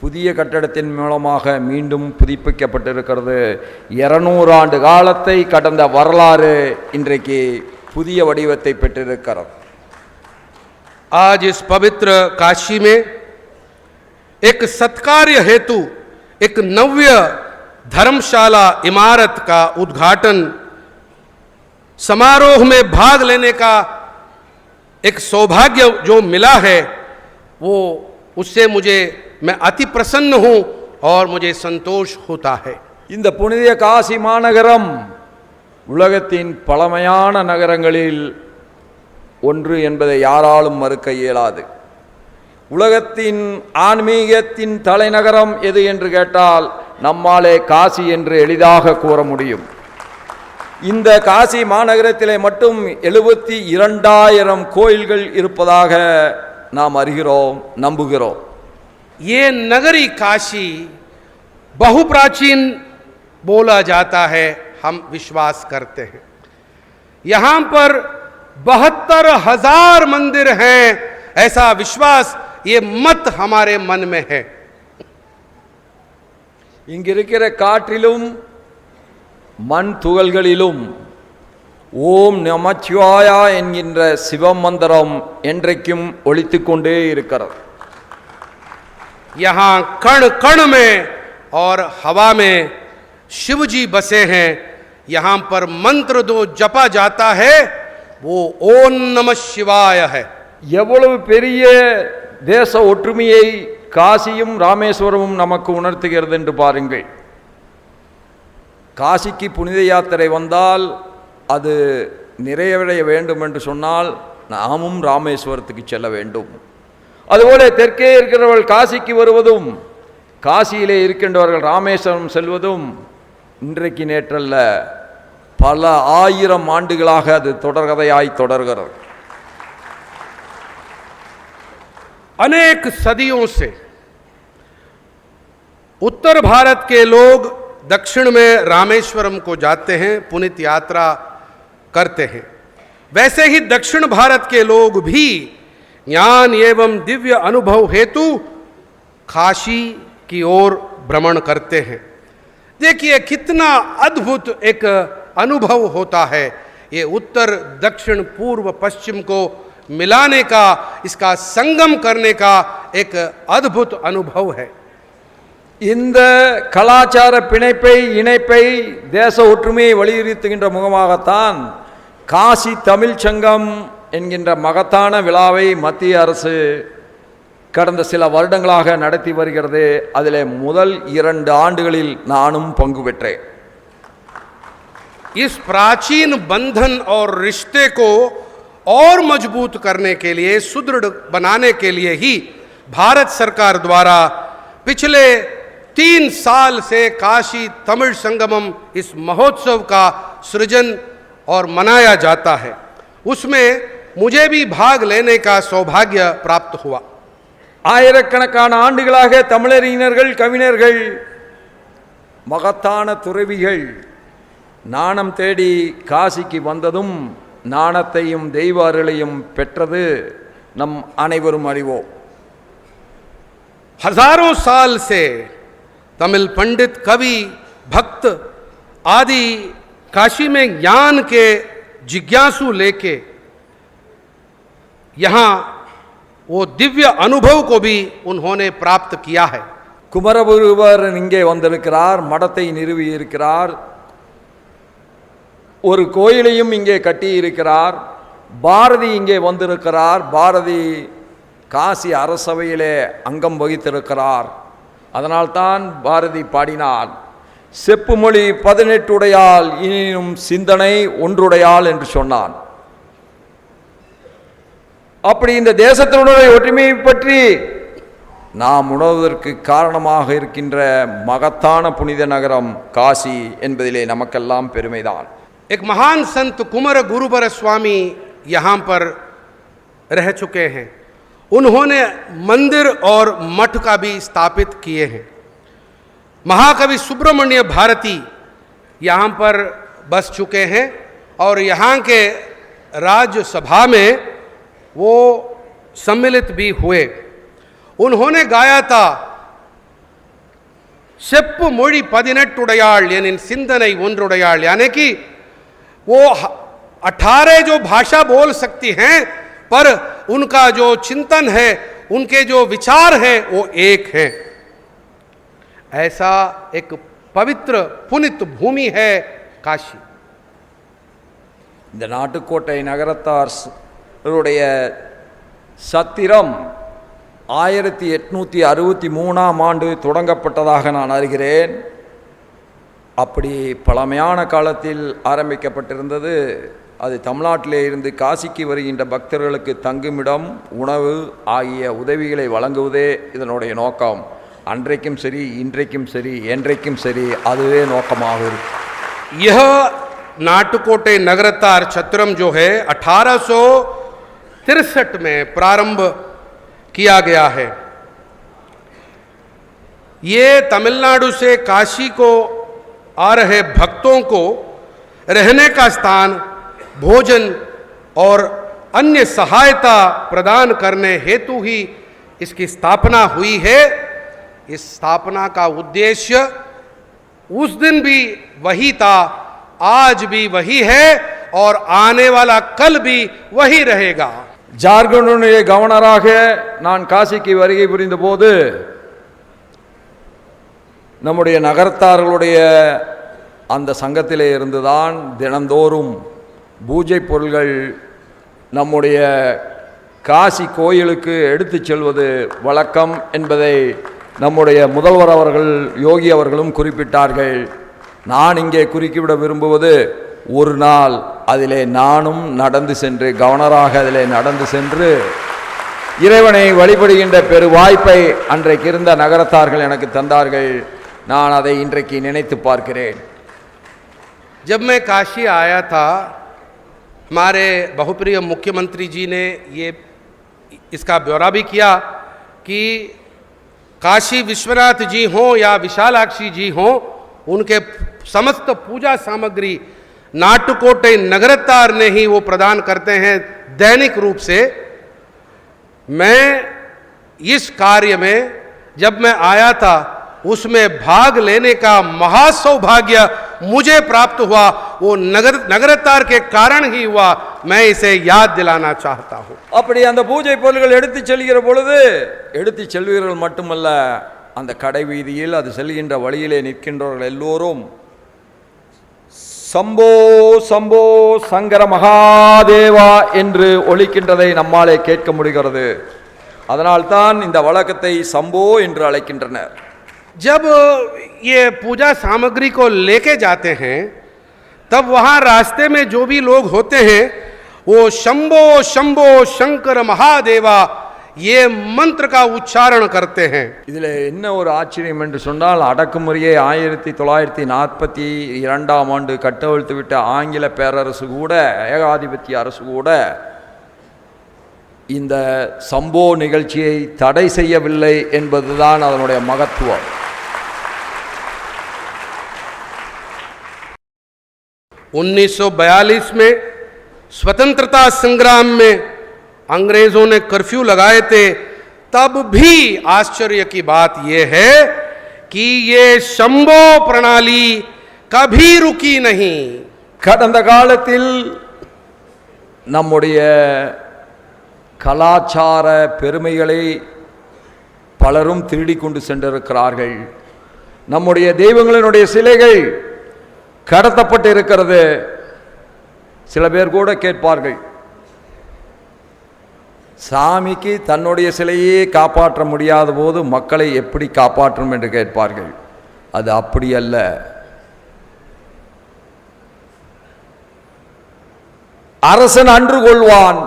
புதிய கட்டடத்தின் மூலமாக மீண்டும் புதுப்பிக்கப்பட்டிருக்கிறது. 200 ஆண்டு காலத்தை கடந்த வரலாறு இன்றைக்கு புதிய வடிவத்தை பெற்றிருக்கிறது. आज इस पवित्र काशी में एक सत्कार्य हेतु एक नव्य धर्मशाला इमारत का उद्घाटन समारोह में भाग लेने का एक सौभाग्य जो मिला है वो उससे मैं अति प्रसन्न हूं और मुझे संतोष होता है. இந்த புனித காசி மாநகரம் உலகத்தின் பழமையான நகரங்களில் ஒன்று என்பதை யாராலும் மறுக்க இயலாது. உலகத்தின் ஆன்மீகத்தின் தலைநகரம் எது என்று கேட்டால் நம்மாலே காசி என்று எளிதாக கூற முடியும். இந்த காசி மாநகரத்திலே மட்டும் 72,000 கோயில்கள் இருப்பதாக நாம் அறிகிறோம், நம்புகிறோம். ये नगरी काशी बहुप्राचीन बोला जाता है, हम विश्वास करते हैं. यहां पर 72,000 मंदिर हैं, ऐसा विश्वास ये मत हमारे मन में है. இங்கிருக்கிற காற்றிலும் மண் துகள்களிலும் ஓம் நமச்சிவாயா என்கின்ற சிவம் மந்திரம் என்றைக்கும் ஒலித்துக் கொண்டே இருக்கிறது. यहाँ कण कण में और हवा में शिव जी बसे हैं. यहाँ पर मंत्र जो जपा जाता है वो ओम नमः शिवाय है. எவ்வளவு பெரிய தேச ஒற்றுமையை காசியும் ராமேஸ்வரமும் நமக்கு உணர்த்துகிறது என்று பாருங்கள். காசிக்கு புனித யாத்திரை வந்தால் அது நிறைவடைய வேண்டும் என்று சொன்னால் நாமும் ராமேஸ்வரத்துக்கு செல்ல வேண்டும். அதுபோல தெற்கே இருக்கிறவர்கள் காசிக்கு வருவதும் காசியிலே இருக்கின்றவர்கள் ராமேஸ்வரம் செல்வதும் இன்றைக்கு நேற்றல்ல, பல 1000 ஆண்டுகளாக அது தொடர்கதையாய் தொடர்கிறது. अनेक सदियों से उत्तर भारत के लोग दक्षिण में रामेश्वरम को जाते हैं, पुनित यात्रा करते हैं. वैसे ही दक्षिण भारत के लोग भी ज्ञान एवं दिव्य अनुभव हेतु काशी की ओर भ्रमण करते हैं. देखिए कितना अद्भुत एक अनुभव होता है. ये उत्तर दक्षिण पूर्व पश्चिम को मिलाने का, इसका संगम करने का एक अद्भुत अनुभव है. இந்த கலாச்சார பிணைப்பை இணைப்பை தேச ஒற்றுமையை வலியுறுத்துகின்ற முகமாகத்தான் காசி தமிழ் சங்கம் என்கின்ற மகத்தான விழாவை மத்திய அரசு கடந்த சில வருடங்களாக நடத்தி வருகிறது. அதிலே முதல் 2 ஆண்டுகளில் நானும் பங்கு பெற்றேன். इस प्राचीन बंधन और रिश्ते को और मजबूत करने के लिए, सुदृढ़ बनाने के लिए ही भारत सरकार द्वारा पिछले 3 साल से काशी तमिल संगमम इस महोत्सव का सृजन और मनाया जाता है. उसमें मुझे भी भाग लेने का सौभाग्य प्राप्त हुआ. ஆயிரக்கணக்கான ஆண்டுகளாக தமிழறிஞர்கள், கவிஞர்கள் மகத்தான துறவிகள் நாணம் தேடி காசிக்கு வந்ததும் நாணத்தையும் தெய்வ அருளையும் பெற்றது நம் அனைவரும் அறிவோம். हजारों साल से तमिल पंडित, कवि, भक्त आदि काशी में ज्ञान के जिज्ञासु लेके यहाँ वो दिव्य अनुभव को भी उन्होंने प्राप्त किया है. குமரகுருவர் இங்கே வந்திருக்கிறார், மடத்தை நிறுவி இருக்கிறார், ஒரு கோயிலையும் இங்கே கட்டி இருக்கிறார். பாரதி இங்கே வந்திருக்கிறார், பாரதி காசி அரசவையிலே அங்கம் வகித்திருக்கிறார். அதனால்தான் பாரதி பாடினார், செப்பு மொழி 18 உடையால் இனியும் சிந்தனை ஒன்றுடையால் என்று சொன்னான். அப்படி இந்த தேசத்தினுடைய ஒற்றுமையை பற்றி நாம் உணர்வதற்கு காரணமாக இருக்கின்ற மகத்தான புனித நகரம் காசி என்பதிலே நமக்கெல்லாம் பெருமைதான். एक महान संत कुमर गुरुबर स्वामी यहाँ पर रह चुके हैं. उन्होंने मंदिर और मठ का भी स्थापित किए हैं. महाकवि सुब्रमण्य भारती यहाँ पर बस चुके हैं और यहाँ के राज्यसभा में वो सम्मिलित भी हुए. उन्होंने गाया था, செப்பு மொழி 18 உடையாள் எனின் சிந்தனை ஒன்றுடையாள், यानी कि वो 18 जो भाषा बोल सकती हैं पर उनका जो चिंतन है, उनके जो विचार हैं वो एक हैं. ऐसा एक पवित्र पुनित भूमि है काशी. இந்த நாட்டுக்கோட்டை நகரத்தாருடைய சத்திரம் 1863ஆம் ஆண்டு தொடங்கப்பட்டதாக நான் அறிகிறேன். அப்படி பழமையான காலத்தில் ஆரம்பிக்கப்பட்டிருந்தது. அது தமிழ்நாட்டிலே இருந்து காசிக்கு வருகின்ற பக்தர்களுக்கு தங்குமிடம், உணவு ஆகிய உதவிகளை வழங்குவதே இதனுடைய நோக்கம். அன்றைக்கும் சரி, இன்றைக்கும் சரி, என்றைக்கும் சரி, அதுவே நோக்கமாக இருக்கு. यह नाटकोटे नगरतार छत्रम जो है 1863 में प्रारंभ किया गया है. ये तमिलनाडु से काशी को आ रहे भक्तों को रहने का स्थान, भोजन और अन्य सहायता प्रदान करने हेतु ही इसकी स्थापना हुई है. इस स्थापना का उद्देश्य उस दिन भी वही था, आज भी वही है और आने वाला कल भी वही रहेगा. ஜார்க்கண்டுடைய கவர்னராக நான் காசிக்கு வருகை புரிந்த போது நம்முடைய நகரத்தார்களுடைய அந்த சங்கத்திலே இருந்துதான் தினந்தோறும் பூஜை பொருள்கள் நம்முடைய காசி கோயிலுக்கு எடுத்துச் செல்வது வழக்கம் என்பதை நம்முடைய முதல்வர் அவர்கள், யோகி அவர்களும் குறிப்பிட்டார்கள். நான் இங்கே குறுக்கிவிட விரும்புவது, ஒரு நாள் அதிலே நானும் நடந்து சென்று, கவர்னராக அதிலே நடந்து சென்று இறைவனை வழிபடுகின்ற பெரு வாய்ப்பை அன்றைக்கு இருந்த நகரத்தார்கள் எனக்கு தந்தார்கள். நான் அதை இன்றைக்கு நினைத்து பார்க்கிறேன். जब मैं काशी आया था, हमारे बहुप्रिय मुख्यमंत्री जी ने ये इसका ब्यौरा भी किया कि काशी विश्वनाथ जी हों या विशालाक्षी जी हों, उनके समस्त पूजा सामग्री नाटकोटे नगरतार ने ही वो प्रदान करते हैं दैनिक रूप से. मैं इस कार्य में जब मैं आया था, उसमें भाग लेने का महासौभाग्य मुझे प्राप्त हुआ. वो नगरतार के कारण ही हुआ. मैं इसे याद दिलाना चाहता हूँ. அப்படி அந்த பூஜை பொருள்கள் எடுத்து செல்கிற பொழுது, எடுத்து செல்வீர்கள் மட்டுமல்ல, அந்த கடை வீதியில் அது செல்கின்ற வழியிலே நிற்கின்றவர்கள் எல்லோரும் சம்போ சம்போ சங்கர மகாதேவா என்று ஒலிக்கின்றதை நம்மாலே கேட்க முடிகிறது. அதனால்தான் இந்த வழக்கத்தை சம்போ என்று அழைக்கின்றனர். जब ये पूजा सामग्री को लेके जाते हैं, तब वहाँ रास्ते में जो भी लोग होते हैं वो शंभो शंभो शंकर महादेवा ये मंत्र का उच्चारण करते हैं. இதில் என்ன ஒரு ஆச்சரியம் என்று சொன்னால், அடக்குமுறையை 1942ஆம் ஆண்டு கட்டவிழ்த்து விட்ட ஆங்கில பேரரசு கூட, ஏகாதிபத்திய அரசு கூட இந்த சம்போ நிகழ்ச்சியை தடை செய்யவில்லை என்பதுதான் அதனுடைய மகத்துவம். 1942 में स्वतंत्रता संग्राम में अंग्रेजों ने कर्फ्यू लगाए थे, तब भी आश्चर्य की बात यह है कि ये शंभो प्रणाली कभी रुकी नहीं। கடந்த காலத்தில் நம்முடைய கலாச்சார பெருமைகளை பலரும் திருடி கொண்டு சென்றிருக்கிறார்கள். நம்முடைய தெய்வங்களினுடைய சிலைகள் கடத்தப்பட்டு இருக்கிறது. சில பேர் கூட கேட்பார்கள், சாமிக்கு தன்னுடைய சிலையே காப்பாற்ற முடியாத போது மக்களை எப்படி காப்பாற்றும் என்று கேட்பார்கள். அது அப்படி அல்ல. அரசன் அன்று கொள்வான்,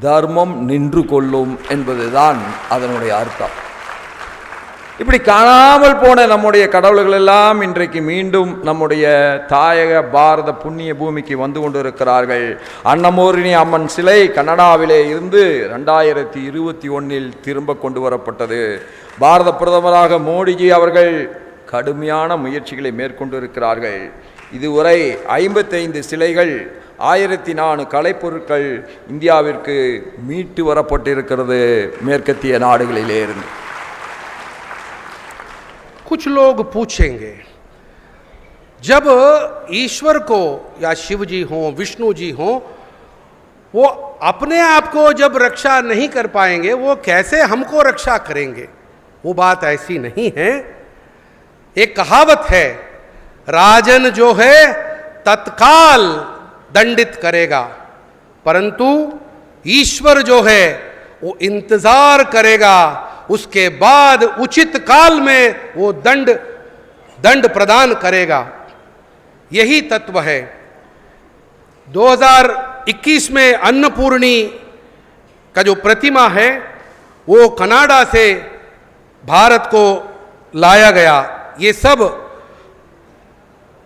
தர்மம் நின்று கொள்ளும் என்பதுதான் அதனுடைய அர்த்தம். இப்படி காணாமல் போன நம்முடைய கடவுள்கள் எல்லாம் இன்றைக்கு மீண்டும் நம்முடைய தாயக பாரத புண்ணிய பூமிக்கு வந்து கொண்டிருக்கிறார்கள். அன்னமோரினி அம்மன் சிலை கனடாவிலே இருந்து 2021 திரும்ப கொண்டு வரப்பட்டது. பாரத பிரதமராக மோடிஜி அவர்கள் கடுமையான முயற்சிகளை மேற்கொண்டிருக்கிறார்கள். இதுவரை 55 சிலைகள், 1004 கலைப்பொருட்கள் இந்தியாவிற்கு மீட்டு வரப்பட்டிருக்கிறது மேற்கத்திய நாடுகளிலே இருந்து. कुछ लोग पूछेंगे, जब ईश्वर को या शिव जी हों, विष्णु जी हों, वो अपने आप को जब रक्षा नहीं कर पाएंगे, वो कैसे हमको रक्षा करेंगे? वो बात ऐसी नहीं है। एक कहावत है, राजन जो है तत्काल दंडित करेगा, परंतु ईश्वर जो है वो इंतजार करेगा, उसके बाद उचित काल में वो दंड प्रदान करेगा। यही तत्व है। 2021 में अन्नपूर्णी का जो प्रतिमा है वो कनाडा से भारत को लाया गया। ये सब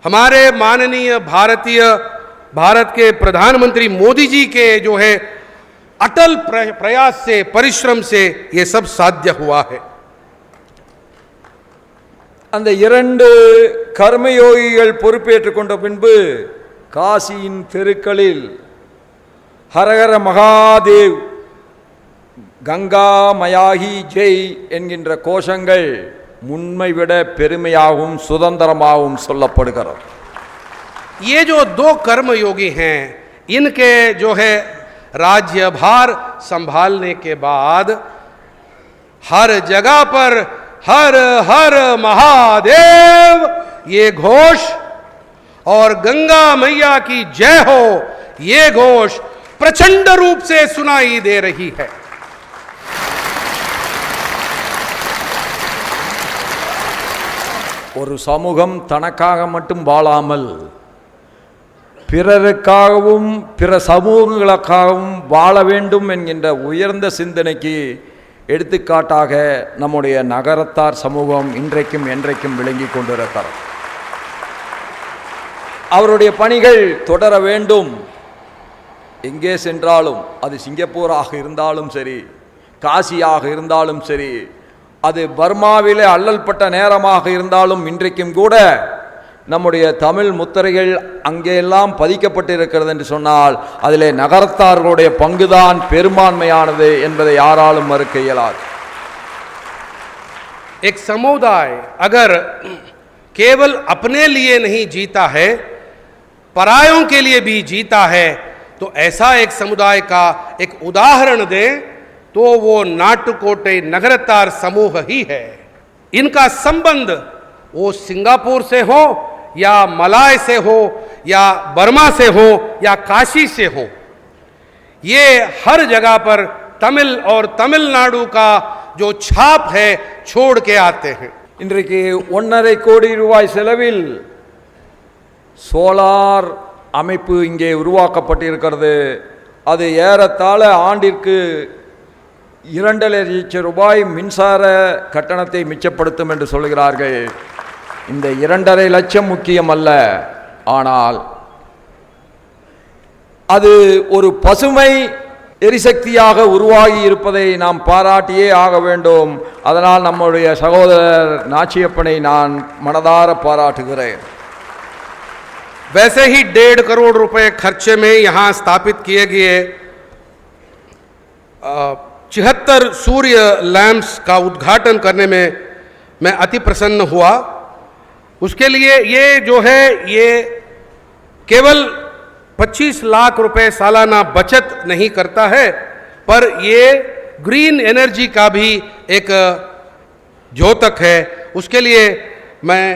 हमारे माननीय भारत के प्रधानमंत्री मोदी जी के जो है अटल प्रयास से, परिश्रम से ये सब साध्य हुआ है। அந்த 2 கர்மயோகிகள் பொறுப்பேற்றுக் கொண்ட பின்பு காசியின் தெருக்களில் ஹரஹர மகாதேவ், கங்கா மயாகி ஜெய் என்கின்ற கோஷங்கள் முன்மை விட பெருமையாகவும் சுதந்திரமாகவும் சொல்லப்படுகிறது. ये जो 2 कर्मयोगी हैं, इनके जो है राज्यभार संभालने के बाद हर जगह पर हर हर महादेव ये घोष और गंगा मैया की जय हो ये घोष प्रचंड रूप से सुनाई दे रही है। ஒரு சமூகம் தனக்காக மட்டும் வாழாமல் பிறருக்காகவும் பிற சமூகங்களுக்காகவும் வாழ வேண்டும் என்கின்ற உயர்ந்த சிந்தனைக்கு எடுத்துக்காட்டாக நம்முடைய நகரத்தார் சமூகம் இன்றைக்கும் என்றைக்கும் விளங்கி கொண்டிருக்கிறது. அவருடைய பணிகள் தொடர வேண்டும். எங்கே சென்றாலும், அது சிங்கப்பூராக இருந்தாலும் சரி, காசியாக இருந்தாலும் சரி, அது பர்மாவிலே அல்லல்பட்ட நேரமாக இருந்தாலும் இன்றைக்கும் கூட நம்முடைய தமிழ் முத்திரைகள் அங்கெல்லாம் பதிக்கப்பட்டிருக்கிறது என்று சொன்னால் அதிலே நகரத்தார்களுடைய பங்குதான் பெரும்பான்மையானது என்பதை யாராலும் மறுக்க இயலாது. एक समुदाय अगर केवल अपने लिए नहीं जीता है, परायों के लिए भी जीता है, तो ऐसा एक समुदाय का एक उदाहरण दें तो वो नाटुकोटे नगरतार समूह ही है। इनका संबंध वो सिंगापुर से हो या मलाय से हो या बर्मा से हो या काशी से हो, ये हर जगह पर तमिल और तमिलनाडु का जो छाप है छोड़ के आते हैं। இன்றைக்கு 1.5 கோடி ரூபாய் செலவில் சோலார் அமைப்பு இங்கே உருவாக்கப்பட்டிருக்கிறது. அது ஏறத்தாழ ஆண்டிற்கு 2.5 லட்சம் ரூபாய் மின்சார கட்டணத்தை மிச்சப்படுத்தும் என்று சொல்கிறார்கள். இந்த 2.5 லட்சம் முக்கியம் அல்ல, ஆனால் அது ஒரு பசுமை எரிசக்தியாக உருவாகி இருப்பதை நாம் பாராட்டியே ஆக வேண்டும். அதனால் நம்முடைய சகோதரர் நாச்சியப்பனை நான் மனதார பாராட்டுகிறேன். वैसे ही 1.5 करोड़ रुपए खर्चे में यहाँ स्थापित किए गए 74 सूर्य लैंप्स का उद्घाटन करने में मैं अति प्रसन्न हुआ। उसके लिए ये जो है ये केवल 25 लाख रुपए सालाना बचत नहीं करता है, पर ये ग्रीन एनर्जी का भी एक द्योतक है। उसके लिए मैं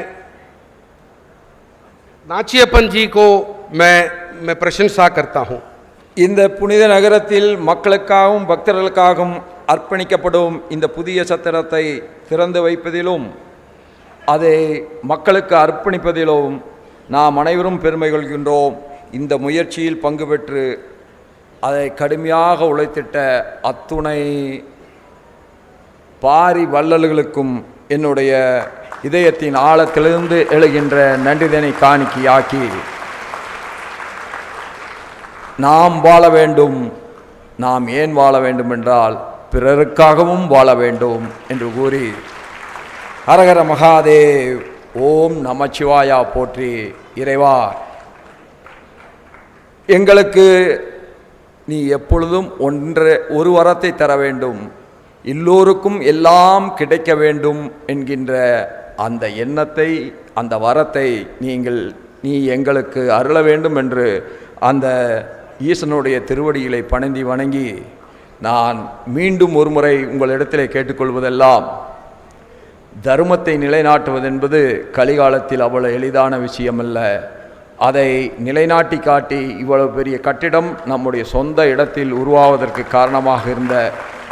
नाचियப்பன் जी को मैं प्रशंसा करता हूं। இந்த புனித நகரத்தில் மக்களுக்காகவும் பக்தர்களுக்காகவும் அர்ப்பணிக்கப்படும் இந்த புதிய சத்திரத்தை திறந்து வைப்பதிலும் அதை மக்களுக்கு அர்ப்பணிப்பதிலும் நாம் அனைவரும் பெருமை கொள்கின்றோம். இந்த முயற்சியில் பங்கு பெற்று அதை கடுமையாக உழைத்திட்ட அத்துணை பாரி வள்ளல்களுக்கும் என்னுடைய இதயத்தின் ஆழத்திலிருந்து எழுகின்ற நன்றிதனை காணிக்கையாக்கி, நாம் வாழ வேண்டும். நாம் ஏன் வாழ வேண்டும் என்றால் பிறருக்காகவும் வாழ வேண்டும் என்று கூறி, ஹரஹர மகாதேவ், ஓம் நமச்சிவாயா போற்றி. இறைவா, எங்களுக்கு நீ எப்பொழுதும் ஒரு வரத்தை தர வேண்டும், எல்லோருக்கும் எல்லாம் கிடைக்க வேண்டும் என்கின்ற அந்த எண்ணத்தை, அந்த வரத்தை நீ எங்களுக்கு அருள வேண்டும் என்று அந்த ஈசனுடைய திருவடிகளை பணிந்து வணங்கி, நான் மீண்டும் ஒரு முறை உங்களிடத்திலே கேட்டுக்கொள்வதெல்லாம், தர்மத்தை நிலைநாட்டுவதென்பது கலிகாலத்தில் அவ்வளவு எளிதான விஷயமல்ல. அதை நிலைநாட்டி காட்டி இவ்வளவு பெரிய கட்டிடம் நம்முடைய சொந்த இடத்தில் உருவாவதற்கு காரணமாக இருந்த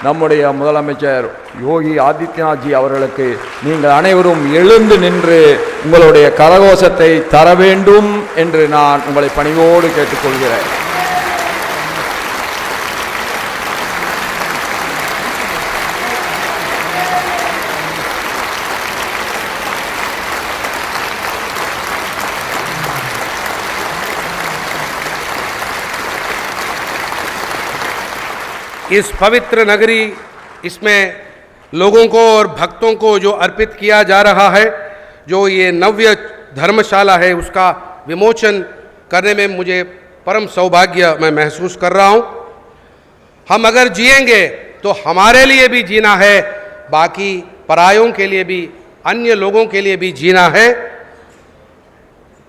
நம்முடைய முதலமைச்சர் யோகி ஆதித்யநாத்ஜி அவர்களுக்கு நீங்கள் அனைவரும் எழுந்து நின்று உங்களுடைய கரகோஷத்தை தர வேண்டும் என்று நான் உங்களை பணிவோடு கேட்டுக்கொள்கிறேன். इस पवित्र नगरी, इसमें लोगों को और भक्तों को जो अर्पित किया जा रहा है, जो ये नव्य धर्मशाला है, उसका विमोचन करने में मुझे परम सौभाग्य मैं महसूस कर रहा हूँ। हम अगर जिएंगे तो हमारे लिए भी जीना है, बाकी परायों के लिए भी, अन्य लोगों के लिए भी जीना है।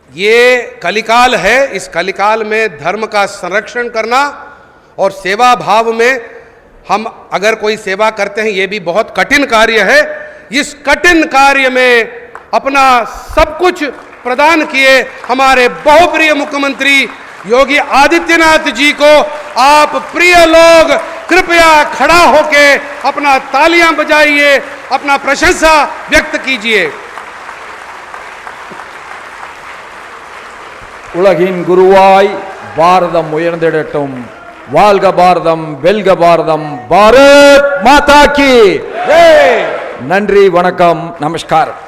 ये कलिकाल है, इस कलिकाल में धर्म का संरक्षण करना और सेवा भाव में हम अगर कोई सेवा करते हैं, ये भी बहुत कठिन कार्य है। इस कठिन कार्य में अपना सब कुछ प्रदान किए हमारे बहुप्रिय मुख्यमंत्री योगी आदित्यनाथ जी को आप प्रिय लोग कृपया खड़ा होके अपना तालियां बजाइए, अपना प्रशंसा व्यक्त कीजिए। உலகின் குருவாய் பாரதம் உயர்ந்திடட்டும். வாழ்க பாரதம், வெல்க பாரதம், பாரத் மாதா கி ஜெய். நன்றி, வணக்கம், நமஸ்காரம்.